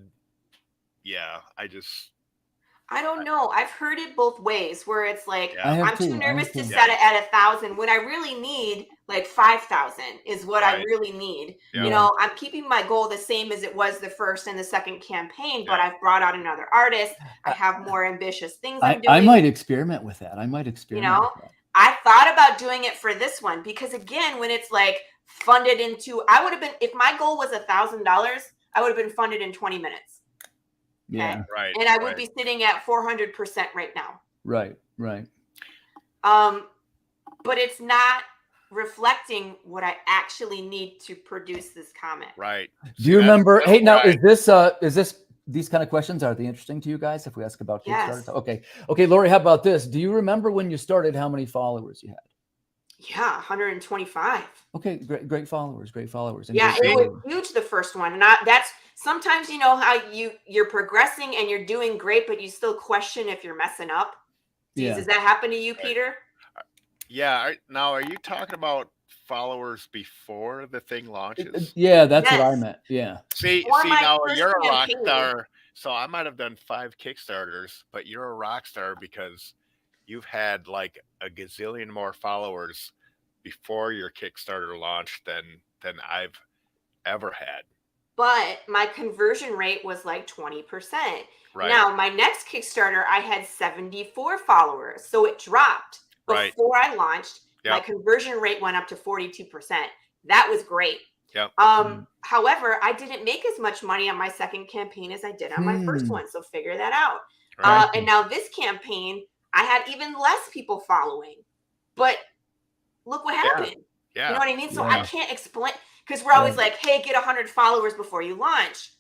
I don't know. I've heard it both ways where it's like, I'm too nervous to set it at 1,000 when I really need like 5,000 is what I really need. Yeah. You know, I'm keeping my goal the same as it was the first and the second campaign, but I've brought out another artist. I have more ambitious things I'm doing. I might experiment with that. I thought about doing it for this one because again, when it's like funded into, I would have been, if my goal was $1,000, I would have been funded in 20 minutes. Yeah. Right. And I would be sitting at 400% right now. Right. But it's not reflecting what I actually need to produce this comic. Right. Do you remember? Hey, now is this these kind of questions, are they interesting to you guys if we ask about Kickstarter? Yes. Okay, Laurie, how about this? Do you remember when you started how many followers you had? Yeah, 125. Okay, great followers. And it was huge the first one. And that's sometimes you know how you're progressing and you're doing great, but you still question if you're messing up. Does that happen to you, Peter? Yeah. Now, are you talking about followers before the thing launches? Yeah, that's what I meant. Yeah. See, now you're a rock star. So I might have done 5 Kickstarters, but you're a rock star because you've had like a gazillion more followers before your Kickstarter launch than I've ever had. But my conversion rate was like 20%. Right. Now, my next Kickstarter, I had 74 followers. So it dropped before I launched. Yep. My conversion rate went up to 42%. That was great. Yep. However, I didn't make as much money on my second campaign as I did on my first one. So figure that out. Right. And now this campaign, I had even less people following. But look what happened. Yeah. You know what I mean? So I can't explain, because we're always like, hey, get 100 followers before you launch.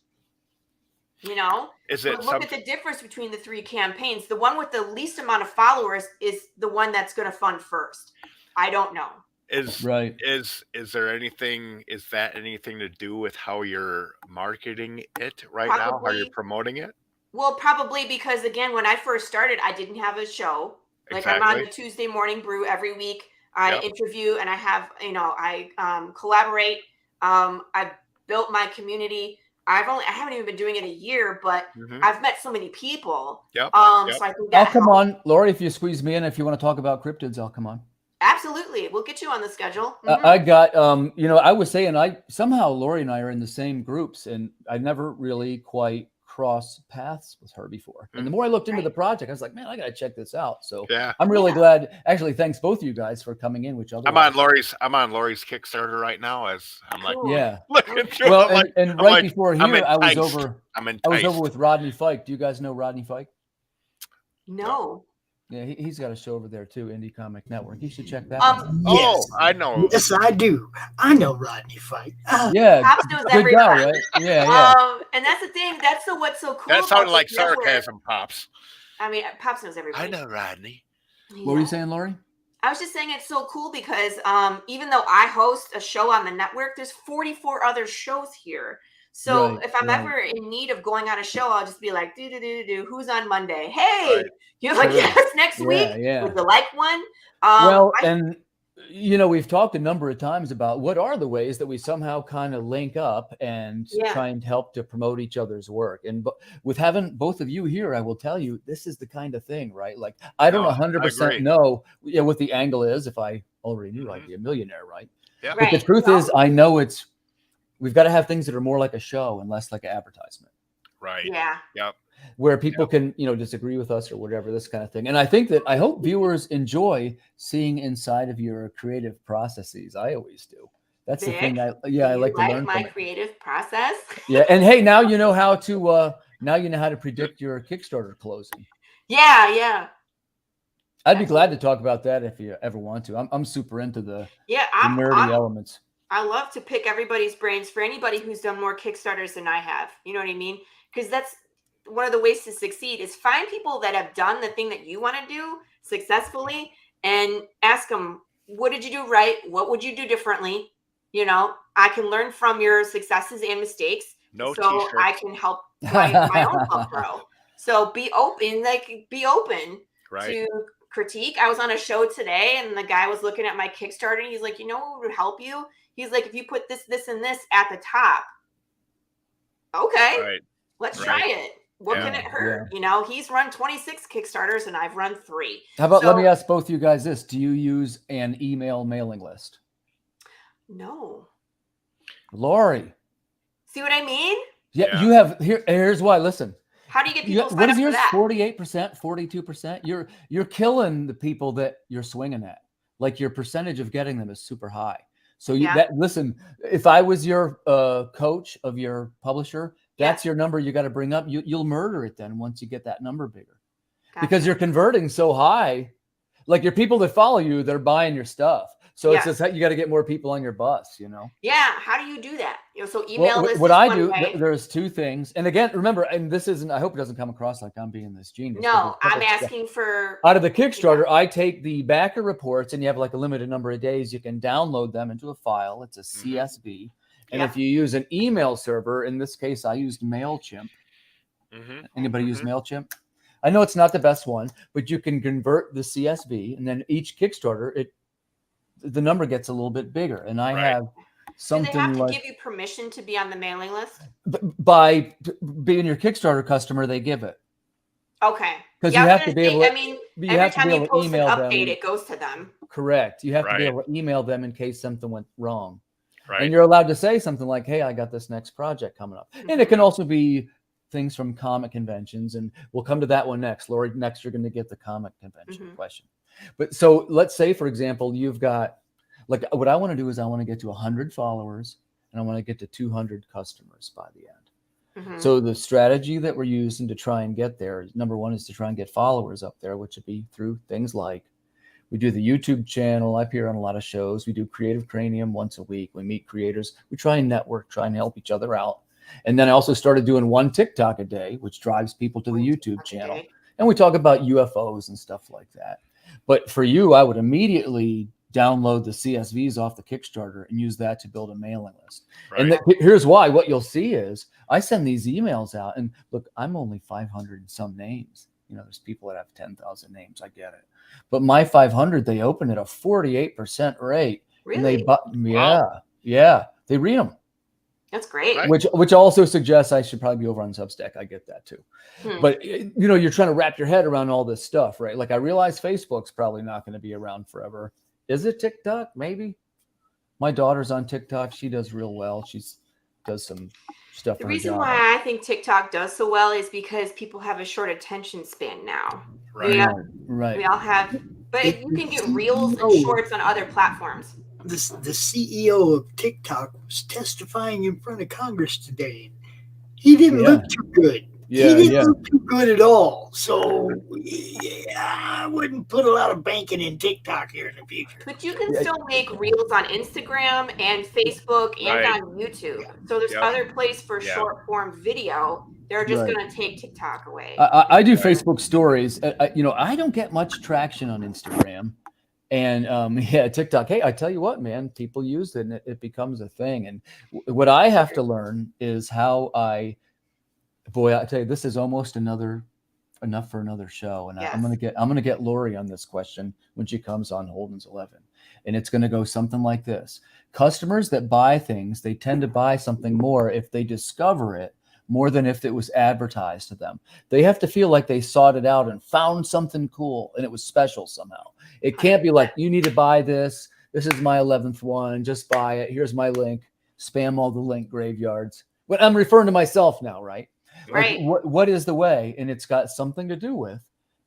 You know? Look at the difference between the 3 campaigns. The one with the least amount of followers is the one that's going to fund first. I don't know. Is Right. is there anything? Is that anything to do with how you're marketing it right now? How you're Probably. promoting it? Well, probably because again, when I first started, I didn't have a show. Like I'm on Exactly. the Tuesday morning brew every week. I Yep. interview and I have, I collaborate. I've built my community. I haven't even been doing it a year, but Mhm. I've met so many people. Yep. So Yep. I think I'll that come helps. on, Laurie. If you squeeze me in, if you want to talk about cryptids, I'll come on. Absolutely. We'll get you on the schedule. I got, I was saying, somehow Laurie and I are in the same groups, and I never really quite crossed paths with her before. And the more I looked into the project, I was like, man, I got to check this out. So Yeah. I'm really glad. Actually, thanks both of you guys for coming in. Which I'm on Laurie's Kickstarter right now. As I'm like, yeah. looking through. Well, I'm like, and I'm right like, before I'm here, I was enticed. over. I'm I was over enticed. with Rodney Fike. Do you guys know Rodney Fike? No. Yeah, he's got a show over there too, Indie Comic Network. You should check that out. Yes. I know. Yes, I do. I know Rodney Fike. Yeah, Pops knows good everybody. guy, right? Yeah. And that's the thing. That's what's so cool. That sounded about like this network. sarcasm, Pops. I mean, Pops knows everybody. I know Rodney. What were you saying, Laurie? I was just saying it's so cool because even though I host a show on the network, there's 44 other shows here. So if I'm ever in need of going on a show, I'll just be like, who's on Monday? Hey, you're like, yes, next week. Would you like one? And we've talked a number of times about what are the ways that we somehow kind of link up and try and help to promote each other's work. And with having both of you here, I will tell you, this is the kind of thing, right? Like, I don't 100% know what the angle is. If I already knew, I'd be a millionaire, right? Yeah. But the truth is, I know we've got to have things that are more like a show and less like an advertisement. Right. Yeah. Yep. Where people can, disagree with us or whatever, this kind of thing. And I hope viewers enjoy seeing inside of your creative processes. I always do. That's the thing. I like to learn my from creative process. Yeah. And hey, now you know how to predict your Kickstarter closing. Yeah. I'd be glad to talk about that if you ever want to. I'm super into the nerdy elements. I love to pick everybody's brains for anybody who's done more Kickstarters than I have. You know what I mean? Because that's one of the ways to succeed is find people that have done the thing that you want to do successfully and ask them, what did you do right? What would you do differently? I can learn from your successes and mistakes. So t-shirts. I can help my own club grow. So be open to critique. I was on a show today and the guy was looking at my Kickstarter and he's like, what would help you? He's like, if you put this, this, and this at the top. Okay, let's try it. What can it hurt? Yeah. He's run 26 Kickstarters and I've run 3. How about, let me ask both you guys this. Do you use an email mailing list? No. Laurie. See what I mean? Yeah. You have, here's why. Listen. How do you get people what is yours? For that? 48%, 42%? You're killing the people that you're swinging at. Like your percentage of getting them is super high. So listen, if I was your coach of your publisher, that's your number you got to bring up. You'll murder it then once you get that number bigger. Gotcha. Because you're converting so high. Like your people that follow you, they're buying your stuff. So it's just you got to get more people on your bus, Yeah. How do you do that? So email list. What I do, there's 2 things. And again, remember, and this isn't, I hope it doesn't come across like I'm being this genius. No, I'm asking for. Out of the Kickstarter, I take the backer reports and you have like a limited number of days. You can download them into a file. It's a CSV. And if you use an email server, in this case, I used MailChimp. Anybody use MailChimp? I know it's not the best one, but you can convert the CSV and then each Kickstarter, the number gets a little bit bigger. And I have something. Do they have to give you permission to be on the mailing list? By being your Kickstarter customer, they give it. Okay. Because you have to be able to. Every time you post an update, it goes to them. Correct. You have to be able to email them in case something went wrong. Right. And you're allowed to say something like, hey, I got this next project coming up. And it can also be things from comic conventions. And we'll come to that one next. Laurie, next you're going to get the comic convention question. But so let's say, for example, you've got, like, what I want to do is I want to get to 100 followers and I want to get to 200 customers by the end. So the strategy that we're using to try and get there, number one, is to try and get followers up there, which would be through things like we do the YouTube channel. I appear on a lot of shows. We do Creative Cranium once a week. We meet creators. We try and network, try and help each other out. And then I also started doing 1 TikTok a day, which drives people to the YouTube channel. And we talk about UFOs and stuff like that. But for you, I would immediately download the CSVs off the Kickstarter and use that to build a mailing list. Right. And here's why. What you'll see is I send these emails out, and look, I'm only 500 and some names. There's people that have 10,000 names. I get it. But my 500, they open at a 48% rate. Really? And yeah, they read them. That's great. Right. Which also suggests I should probably be over on Substack. I get that too. But you're trying to wrap your head around all this stuff, right? Like I realize Facebook's probably not going to be around forever. Is it TikTok? Maybe. My daughter's on TikTok. She does real well. Does some stuff. The reason why I think TikTok does so well is because people have a short attention span now. Right. Right. We all have, but you can get reels and shorts on other platforms. The CEO of TikTok was testifying in front of Congress today. He didn't look too good. He didn't look too good at all. So I wouldn't put a lot of banking in TikTok here in the future. But you can still make reels on Instagram and Facebook and on YouTube. So there's other place for short form video. They're just going to take TikTok away. I do Facebook stories. I don't get much traction on Instagram. And TikTok. Hey, I tell you what, man, people use it and it becomes a thing. And what I have to learn is how I tell you, this is almost enough for another show. And I'm gonna get Laurie on this question when she comes on Holden's 11. And it's gonna go something like this. Customers that buy things, they tend to buy something more if they discover it more than if it was advertised to them. They have to feel like they sought it out and found something cool and it was special somehow. It can't be like, you need to buy this. This is my 11th one. Just buy it. Here's my link. Spam all the link graveyards. But I'm referring to myself now, right? Right. Like, what is the way? And it's got something to do with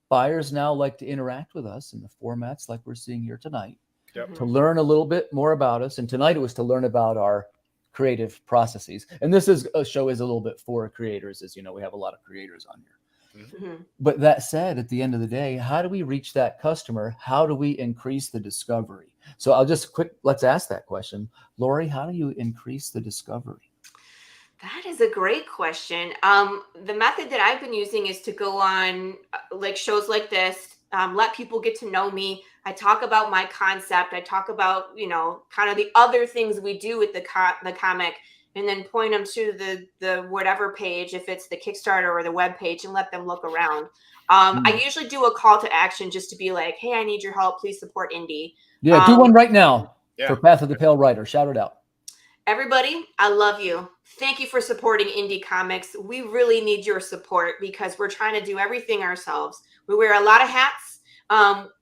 buyers now like to interact with us in the formats like we're seeing here tonight to learn a little bit more about us. And tonight it was to learn about our creative processes. And this show is a little bit for creators. As you know, we have a lot of creators on here. But that said, at the end of the day, how do we reach that customer? How do we increase the discovery? So let's ask that question. Laurie, how do you increase the discovery? That is a great question. The method that I've been using is to go on like shows like this, let people get to know me. I talk about my concept. I talk about, kind of the other things we do with the comic, and then point them to the whatever page, if it's the Kickstarter or the web page, and let them look around. I usually do a call to action just to be like, hey, I need your help. Please support indie. Yeah, do one right now for Path of the Pale Rider. Shout it out. Everybody, I love you. Thank you for supporting indie comics. We really need your support because we're trying to do everything ourselves. We wear a lot of hats.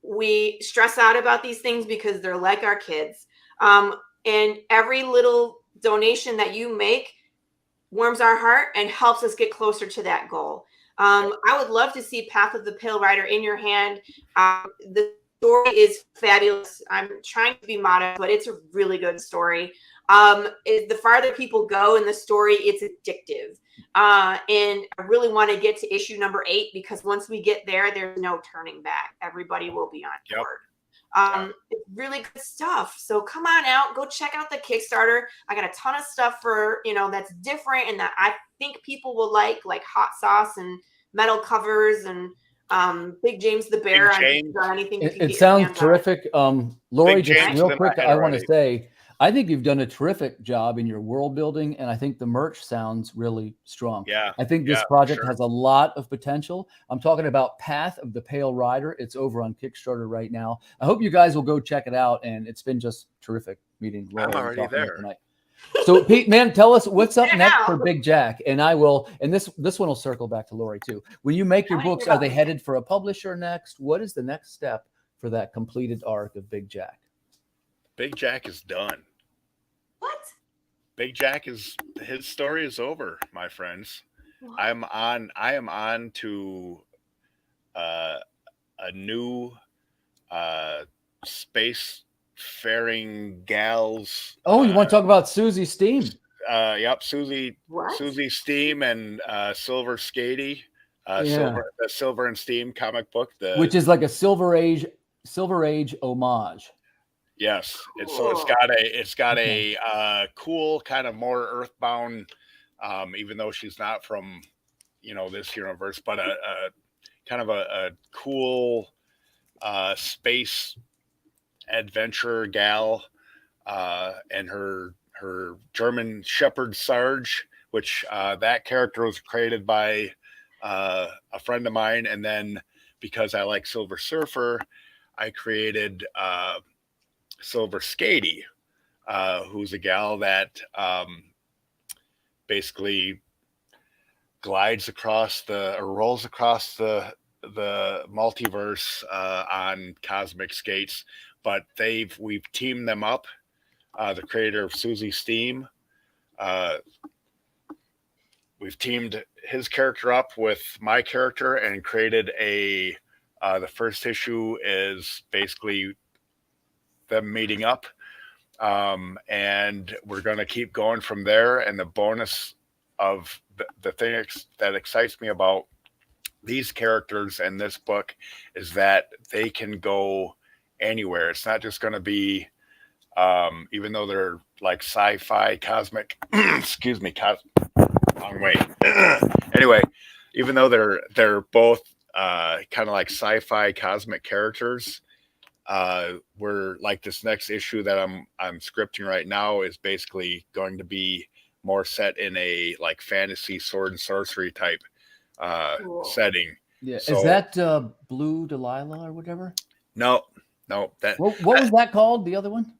We stress out about these things because they're like our kids. And every little donation that you make warms our heart and helps us get closer to that goal. I would love to see Path of the Pale Rider in your hand. The story is fabulous. I'm trying to be modest, but it's a really good story. The farther people go in the story, it's addictive. And I really want to get to issue number 8 because once we get there, there's no turning back. Everybody will be on board. It's really good stuff. So come on out, go check out the Kickstarter. I got a ton of stuff for, that's different and that I think people will like hot sauce and metal covers and Big James the Bear. On anything it sounds terrific. Laurie, just real quick, I want to say, I think you've done a terrific job in your world building, and I think the merch sounds really strong. Yeah. I think this project has a lot of potential. I'm talking about Path of the Pale Rider. It's over on Kickstarter right now. I hope you guys will go check it out, and it's been just terrific meeting Laurie. I'm already there tonight. So, Pete, man, tell us what's up next for Big Jack, and I will. And this one will circle back to Laurie too. When you make your books, are they headed for a publisher next? What is the next step for that completed arc of Big Jack? Big Jack is done. What? Big Jack his story is over, my friends. I am on to a new space-faring gals. Oh, you want to talk about Susie Steam? Yep, Susie Steam and Silver Skady, the Silver and Steam comic book, which is like a Silver Age homage. Yes, cool. It's got a cool kind of more earthbound, even though she's not from this universe, but a kind of a cool space adventurer gal, and her German Shepherd Sarge, which that character was created by a friend of mine, and then because I like Silver Surfer, I created Silver Skady, who's a gal that basically rolls across the multiverse on cosmic skates. But we've teamed them up. The creator of Susie Steam, we've teamed his character up with my character and created the first issue is basically them meeting up. And we're going to keep going from there. And the bonus of the thing that excites me about these characters and this book is that they can go anywhere. It's not just going to be, even though they're like sci-fi cosmic, excuse me, wrong way. Anyway, even though they're both kind of like sci-fi cosmic characters, we're like this next issue that I'm scripting right now is basically going to be more set in a like fantasy sword and sorcery type setting. Yeah, so, is that Blue Delilah or whatever? No. That what was that called? The other one?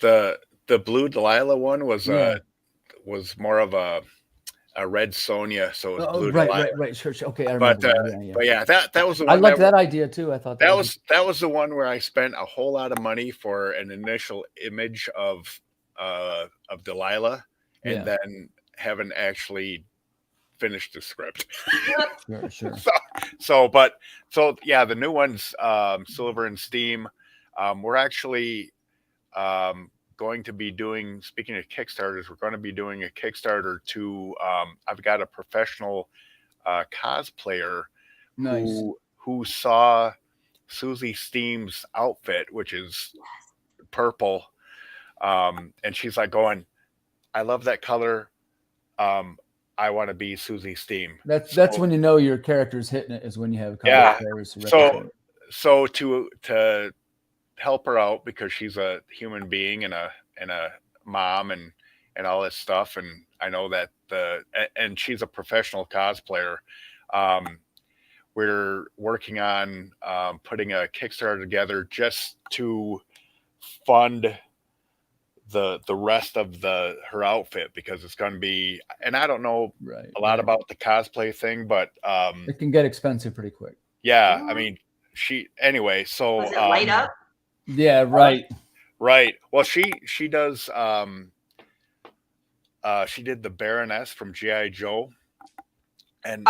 The Blue Delilah one was more of a Red Sonja, so it was Blue Delilah. Right. Sure. Okay, I remember. But yeah, that was the one. I liked that idea too. I thought that was the one where I spent a whole lot of money for an initial image of Delilah, and then haven't actually finished the script. Sure. So yeah, the new ones, Silver and Steam, we're actually going to be doing, speaking of Kickstarters, we're going to be doing a Kickstarter to, I've got a professional cosplayer who saw Susie Steam's outfit, which is purple. And she's like going, I love that color. I want to be Susie Steam. That's when you know your character's hitting it, is when you have cosplayers. So to help her out, because she's a human being and a mom and all this stuff, and I know that and she's a professional cosplayer. We're working on putting a Kickstarter together just to fund the rest of her outfit, because it's going to be, and I don't know a lot about the cosplay thing, but it can get expensive pretty quick. Yeah, I mean, anyway, so was it light up? Yeah, right. Well, she does. She did the Baroness from G.I. Joe, and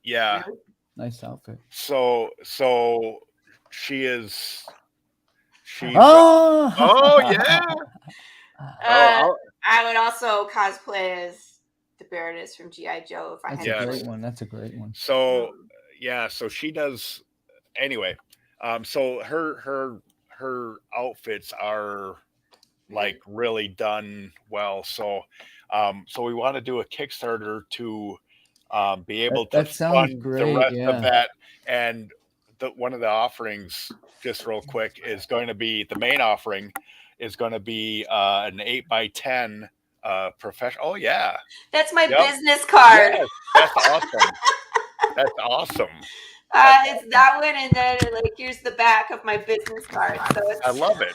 yeah, nice outfit. So she is. Oh yeah. I would also cosplay as the Baroness from G.I. Joe if I had a great one. That's a great one. So yeah, so she does. Anyway, so her outfits are like really done well. So we want to do a Kickstarter to be able to fund the rest of that. And one of the offerings, just real quick, is going to be, the main offering is going to be an 8x10 professional. Oh yeah, that's my business card. Yes, that's awesome. That's awesome. It's that one, and then like here's the back of my business card. So I love it.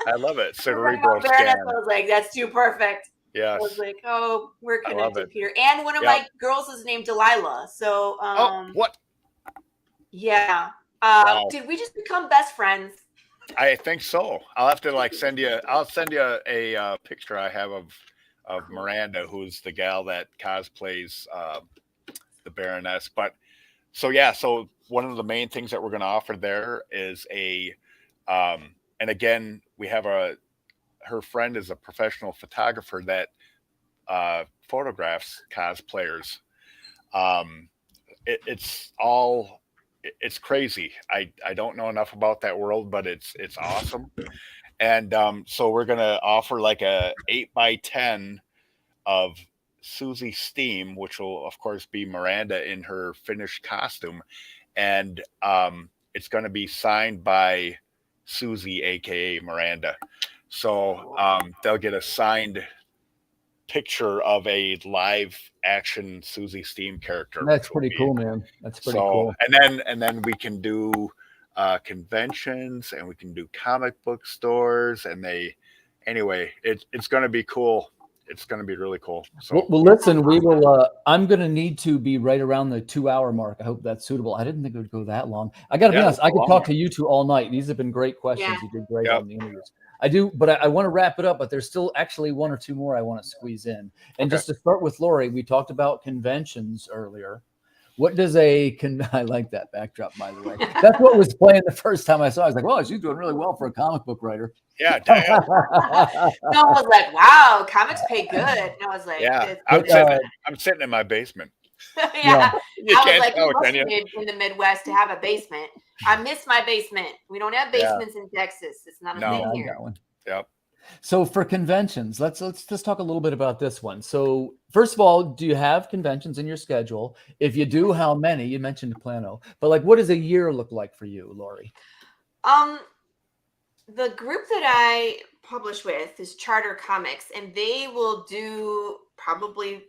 I love it. Cerebral scan. I was like, that's too perfect. Yes. I was like, oh, we're connected, Peter. And one of my girls is named Delilah. So what? Yeah. Wow. Did we just become best friends? I think so. I'll have to send you a picture I have of Miranda, who's the gal that cosplays the Baroness. But so one of the main things that we're going to offer there is and again, we have her friend is a professional photographer that photographs cosplayers. It's crazy. I don't know enough about that world, but it's awesome. And so we're gonna offer like a 8x10 of Susie Steam, which will of course be Miranda in her finished costume, and it's going to be signed by Susie, aka Miranda. So they'll get a signed picture of a live action Susie Steam character. That's pretty cool, man. That's pretty cool. And then we can do conventions, and we can do comic book stores, and it's going to be cool. It's going to be really cool. So well, listen, we will. I'm going to need to be right around the 2-hour mark. I hope that's suitable. I didn't think it would go that long. I got to be honest. I could talk to you two all night. These have been great questions. Yeah. You did great on the interviews. I do, but I want to wrap it up. But there's still actually 1 or 2 more I want to squeeze in. And just to start with Laurie, we talked about conventions earlier. What does I like that backdrop, by the way. That's what was playing the first time I saw it. I was like, well, she's doing really well for a comic book writer. Yeah, damn. No, I was like, wow, comics pay good. And I was like, yeah, I'm sitting in my basement. Yeah. You I was can't like, tell, you must can you? live in the Midwest to have a basement. I miss my basement. We don't have basements in Texas. It's not a thing here. Yep. So for conventions, let's just talk a little bit about this one. So first of all, do you have conventions in your schedule? If you do, how many? You mentioned Plano, but like, what does a year look like for you, Laurie? The group that I publish with is Charter Comics, and they will do probably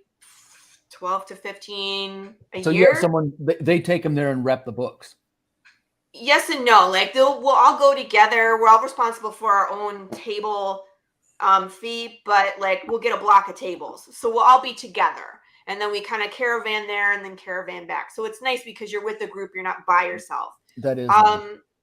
12 to 15 a year. So you have someone, they take them there and rep the books. Yes and no. Like we'll all go together. We're all responsible for our own table fee, but like we'll get a block of tables. So we'll all be together. And then we kind of caravan there and then caravan back. So it's nice because you're with the group, you're not by yourself. That is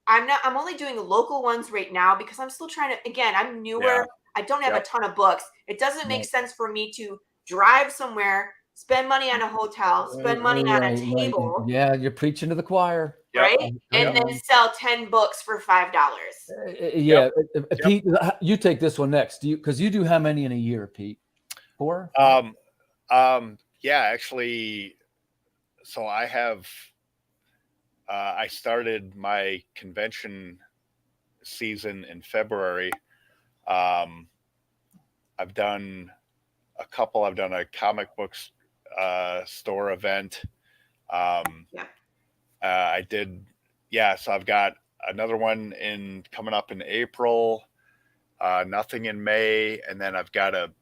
I'm only doing local ones right now because I'm still trying to, again, I'm newer. Yeah. I don't have a ton of books. It doesn't make sense for me to drive somewhere, spend money on a hotel, spend money on a table. Right. Yeah, you're preaching to the choir. Right? And then sell 10 books for $5. Yeah. Pete, you take this one next. Because you do how many in a year, Pete? 4? Yeah, actually. So I have, I started my convention season in February. I've done a couple. I've done a comic books store event. I did, so I've got another one coming up in April, nothing in May, and then I've got a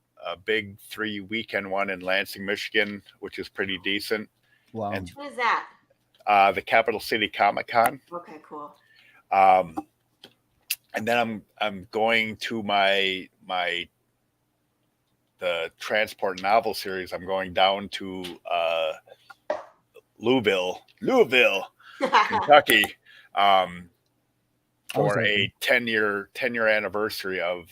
big 3-weekend one in Lansing, Michigan, which is pretty decent. Wow. And what is that? The Capital City Comic Con. Okay, cool. And then I'm going to the Transport novel series. I'm going down to Louisville, Kentucky, for a 10-year anniversary of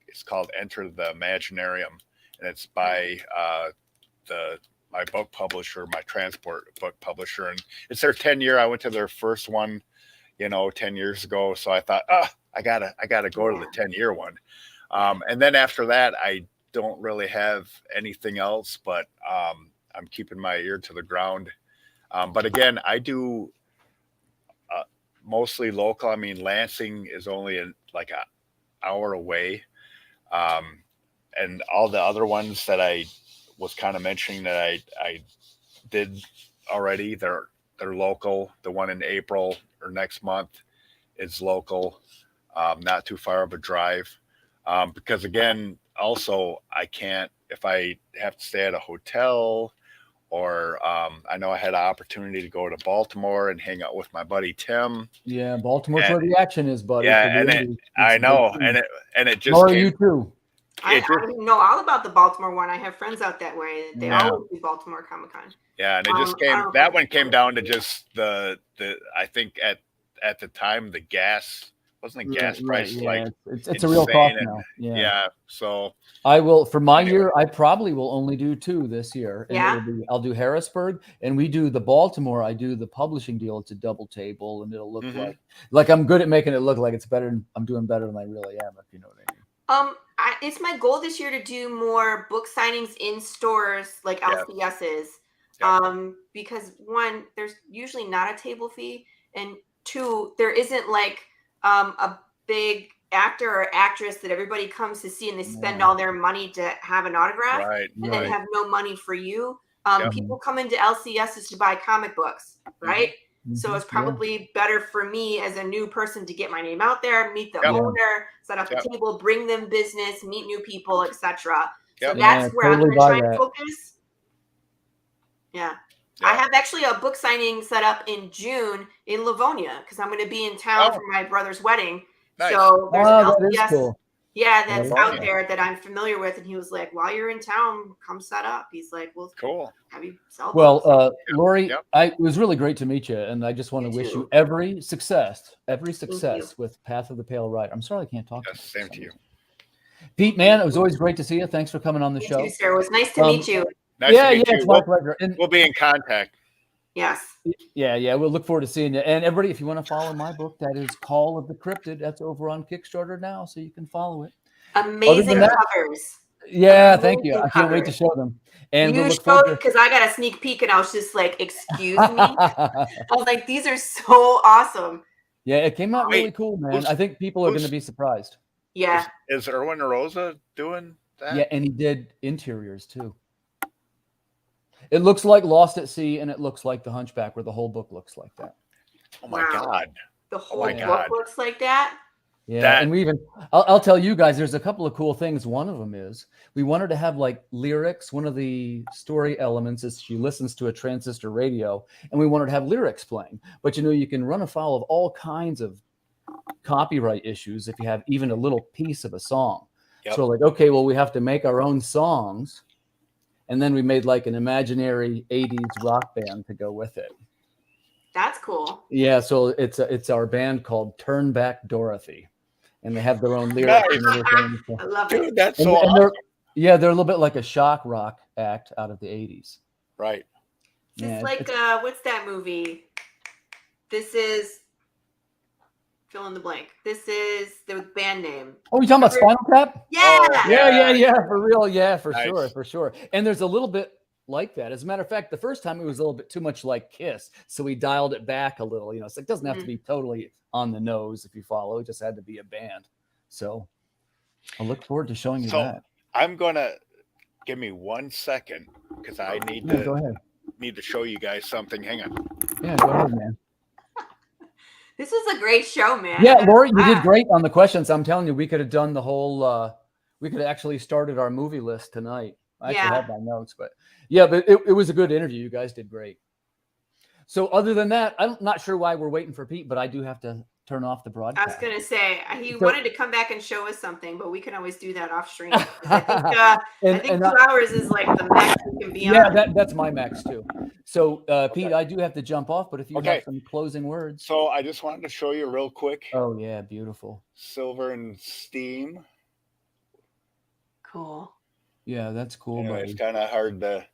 it's called Enter the Imaginarium, and it's by my book publisher, my Transport book publisher, and it's their 10-year. I went to their first one, 10 years ago, so I thought, I gotta go to the 10-year one, and then after that, I don't really have anything else, but I'm keeping my ear to the ground. But again, I do mostly local. I mean, Lansing is only like an hour away. And all the other ones that I was kind of mentioning that I did already, they're local. The one in April or next month is local, not too far of a drive. Because again, also I can't, if I have to stay at a hotel, or I know I had an opportunity to go to Baltimore and hang out with my buddy Tim. Yeah, Baltimore's where the action is, buddy. Yeah, I know, and it just. How are you too? I know all about the Baltimore one. I have friends out that way. They always do Baltimore Comic Con. Yeah, and it just that one came down to just the I think at the time the gas. Wasn't the gas price like it's a real cost now? Yeah. So I will for my year. I probably will only do 2 this year. And I'll do Harrisburg, and we do the Baltimore. I do the publishing deal. It's a double table, and it'll look like I'm good at making it look like it's better. I'm doing better than I really am, if you know what I mean. It's my goal this year to do more book signings in stores like LCSs. Because 1, there's usually not a table fee, and 2, there isn't like a big actor or actress that everybody comes to see and they spend all their money to have an autograph and then have no money for you. People come into LCSs to buy comic books, right? So it's probably better for me as a new person to get my name out there, meet the owner, set up a table, bring them business, meet new people, etc. So that's where I'm going to try and focus. Yeah. I have actually a book signing set up in June in Livonia because I'm going to be in town for my brother's wedding. Nice. So there's an LCS, cool. that's out there that I'm familiar with. And he was like, while you're in town, come set up. He's like, well, cool. Have you sell books? Laurie, it was really great to meet you. And I just want to wish you every success with Path of the Pale Rider. I'm sorry I can't talk to you. Same to you. Pete, man, it was always great to see you. Thanks for coming on the show. You, sir. It was nice to meet you. Nice to meet you. It's my pleasure. And we'll be in contact. Yes. Yeah. We'll look forward to seeing you. And everybody, if you want to follow my book, that is Call of the Cryptid. That's over on Kickstarter now, so you can follow it. Amazing covers. Yeah, thank you. I can't wait to show them. And you showed it because I got a sneak peek and I was just like, excuse me. I was like, these are so awesome. Yeah, it came out really cool, man. I think people are going to be surprised. Yeah. Is Erwin Rosa doing that? Yeah, and he did interiors too. It looks like Lost at Sea, and it looks like The Hunchback, where the whole book looks like that. Oh my God. The whole book looks like that? Yeah, and I'll tell you guys, there's a couple of cool things. One of them is we wanted to have like lyrics. One of the story elements is she listens to a transistor radio, and we wanted to have lyrics playing. But you can run afoul of all kinds of copyright issues if you have even a little piece of a song. Yep. So like, okay, well, we have to make our own songs. And then we made like an imaginary 80s rock band to go with it. That's cool. Yeah, so it's our band called Turn Back Dorothy. And they have their own lyrics and everything. I love it. Dude, that's so awesome. They're a little bit like a shock rock act out of the 80s. Right. It's like what's that movie? This is fill in the blank. This is the band name. Oh, you talking about Spinal Tap? Yeah. Yeah, for real. Yeah, for nice. sure. And there's a little bit like that. As a matter of fact, the first time it was a little bit too much like Kiss, so we dialed it back a little. So it doesn't have to be totally on the nose if you follow. It just had to be a band. So I look forward to showing you that. I'm gonna give me 1 second because I need to show you guys something. Hang on. Yeah, go ahead, man. This is a great show, man. Yeah, Laurie, you did great on the questions. I'm telling you, we could have done the whole. We could have actually started our movie list tonight. I actually have my notes, but it was a good interview. You guys did great. So other than that, I'm not sure why we're waiting for Pete, but I do have to turn off the broadcast. I was going to say, he wanted to come back and show us something, but we can always do that off stream. I think 2 hours is like the max we can be on. Yeah, that's my max too. So Pete, I do have to jump off, but if you have some closing words. So I just wanted to show you real quick. Oh yeah, beautiful. Silver and Steam. Cool. Yeah, that's cool. It's kind of hard to.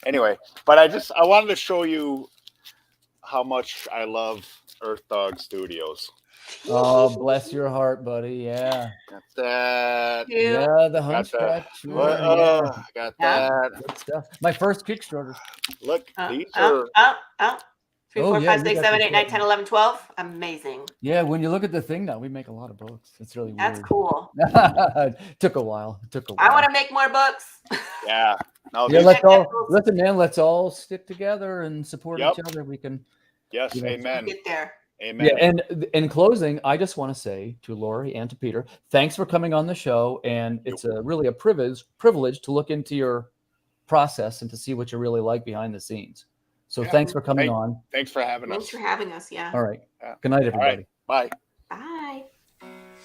Anyway, but I wanted to show you how much I love Earth Dog Studios. Oh, bless your heart, buddy. Yeah. Got that. Yeah, the Hunchback. Got that. Good stuff. My first Kickstarter. Look, these are. 3, 4, 5, 6, 7, 8, 9, 10, 11, 12. Amazing. Yeah, when you look at the thing now, we make a lot of books. It's really weird. That's cool. Took a while. I want to make more books. Yeah. No, let's all stick together and support each other. We can. Yes, amen. Get there. Amen. Yeah, and in closing, I just want to say to Laurie and to Peter, thanks for coming on the show. And it's really a privilege to look into your process and to see what you really like behind the scenes. So thanks for coming on. Thanks for having us. Thanks for having us. Yeah. All right. Good night, everybody. All right. Bye.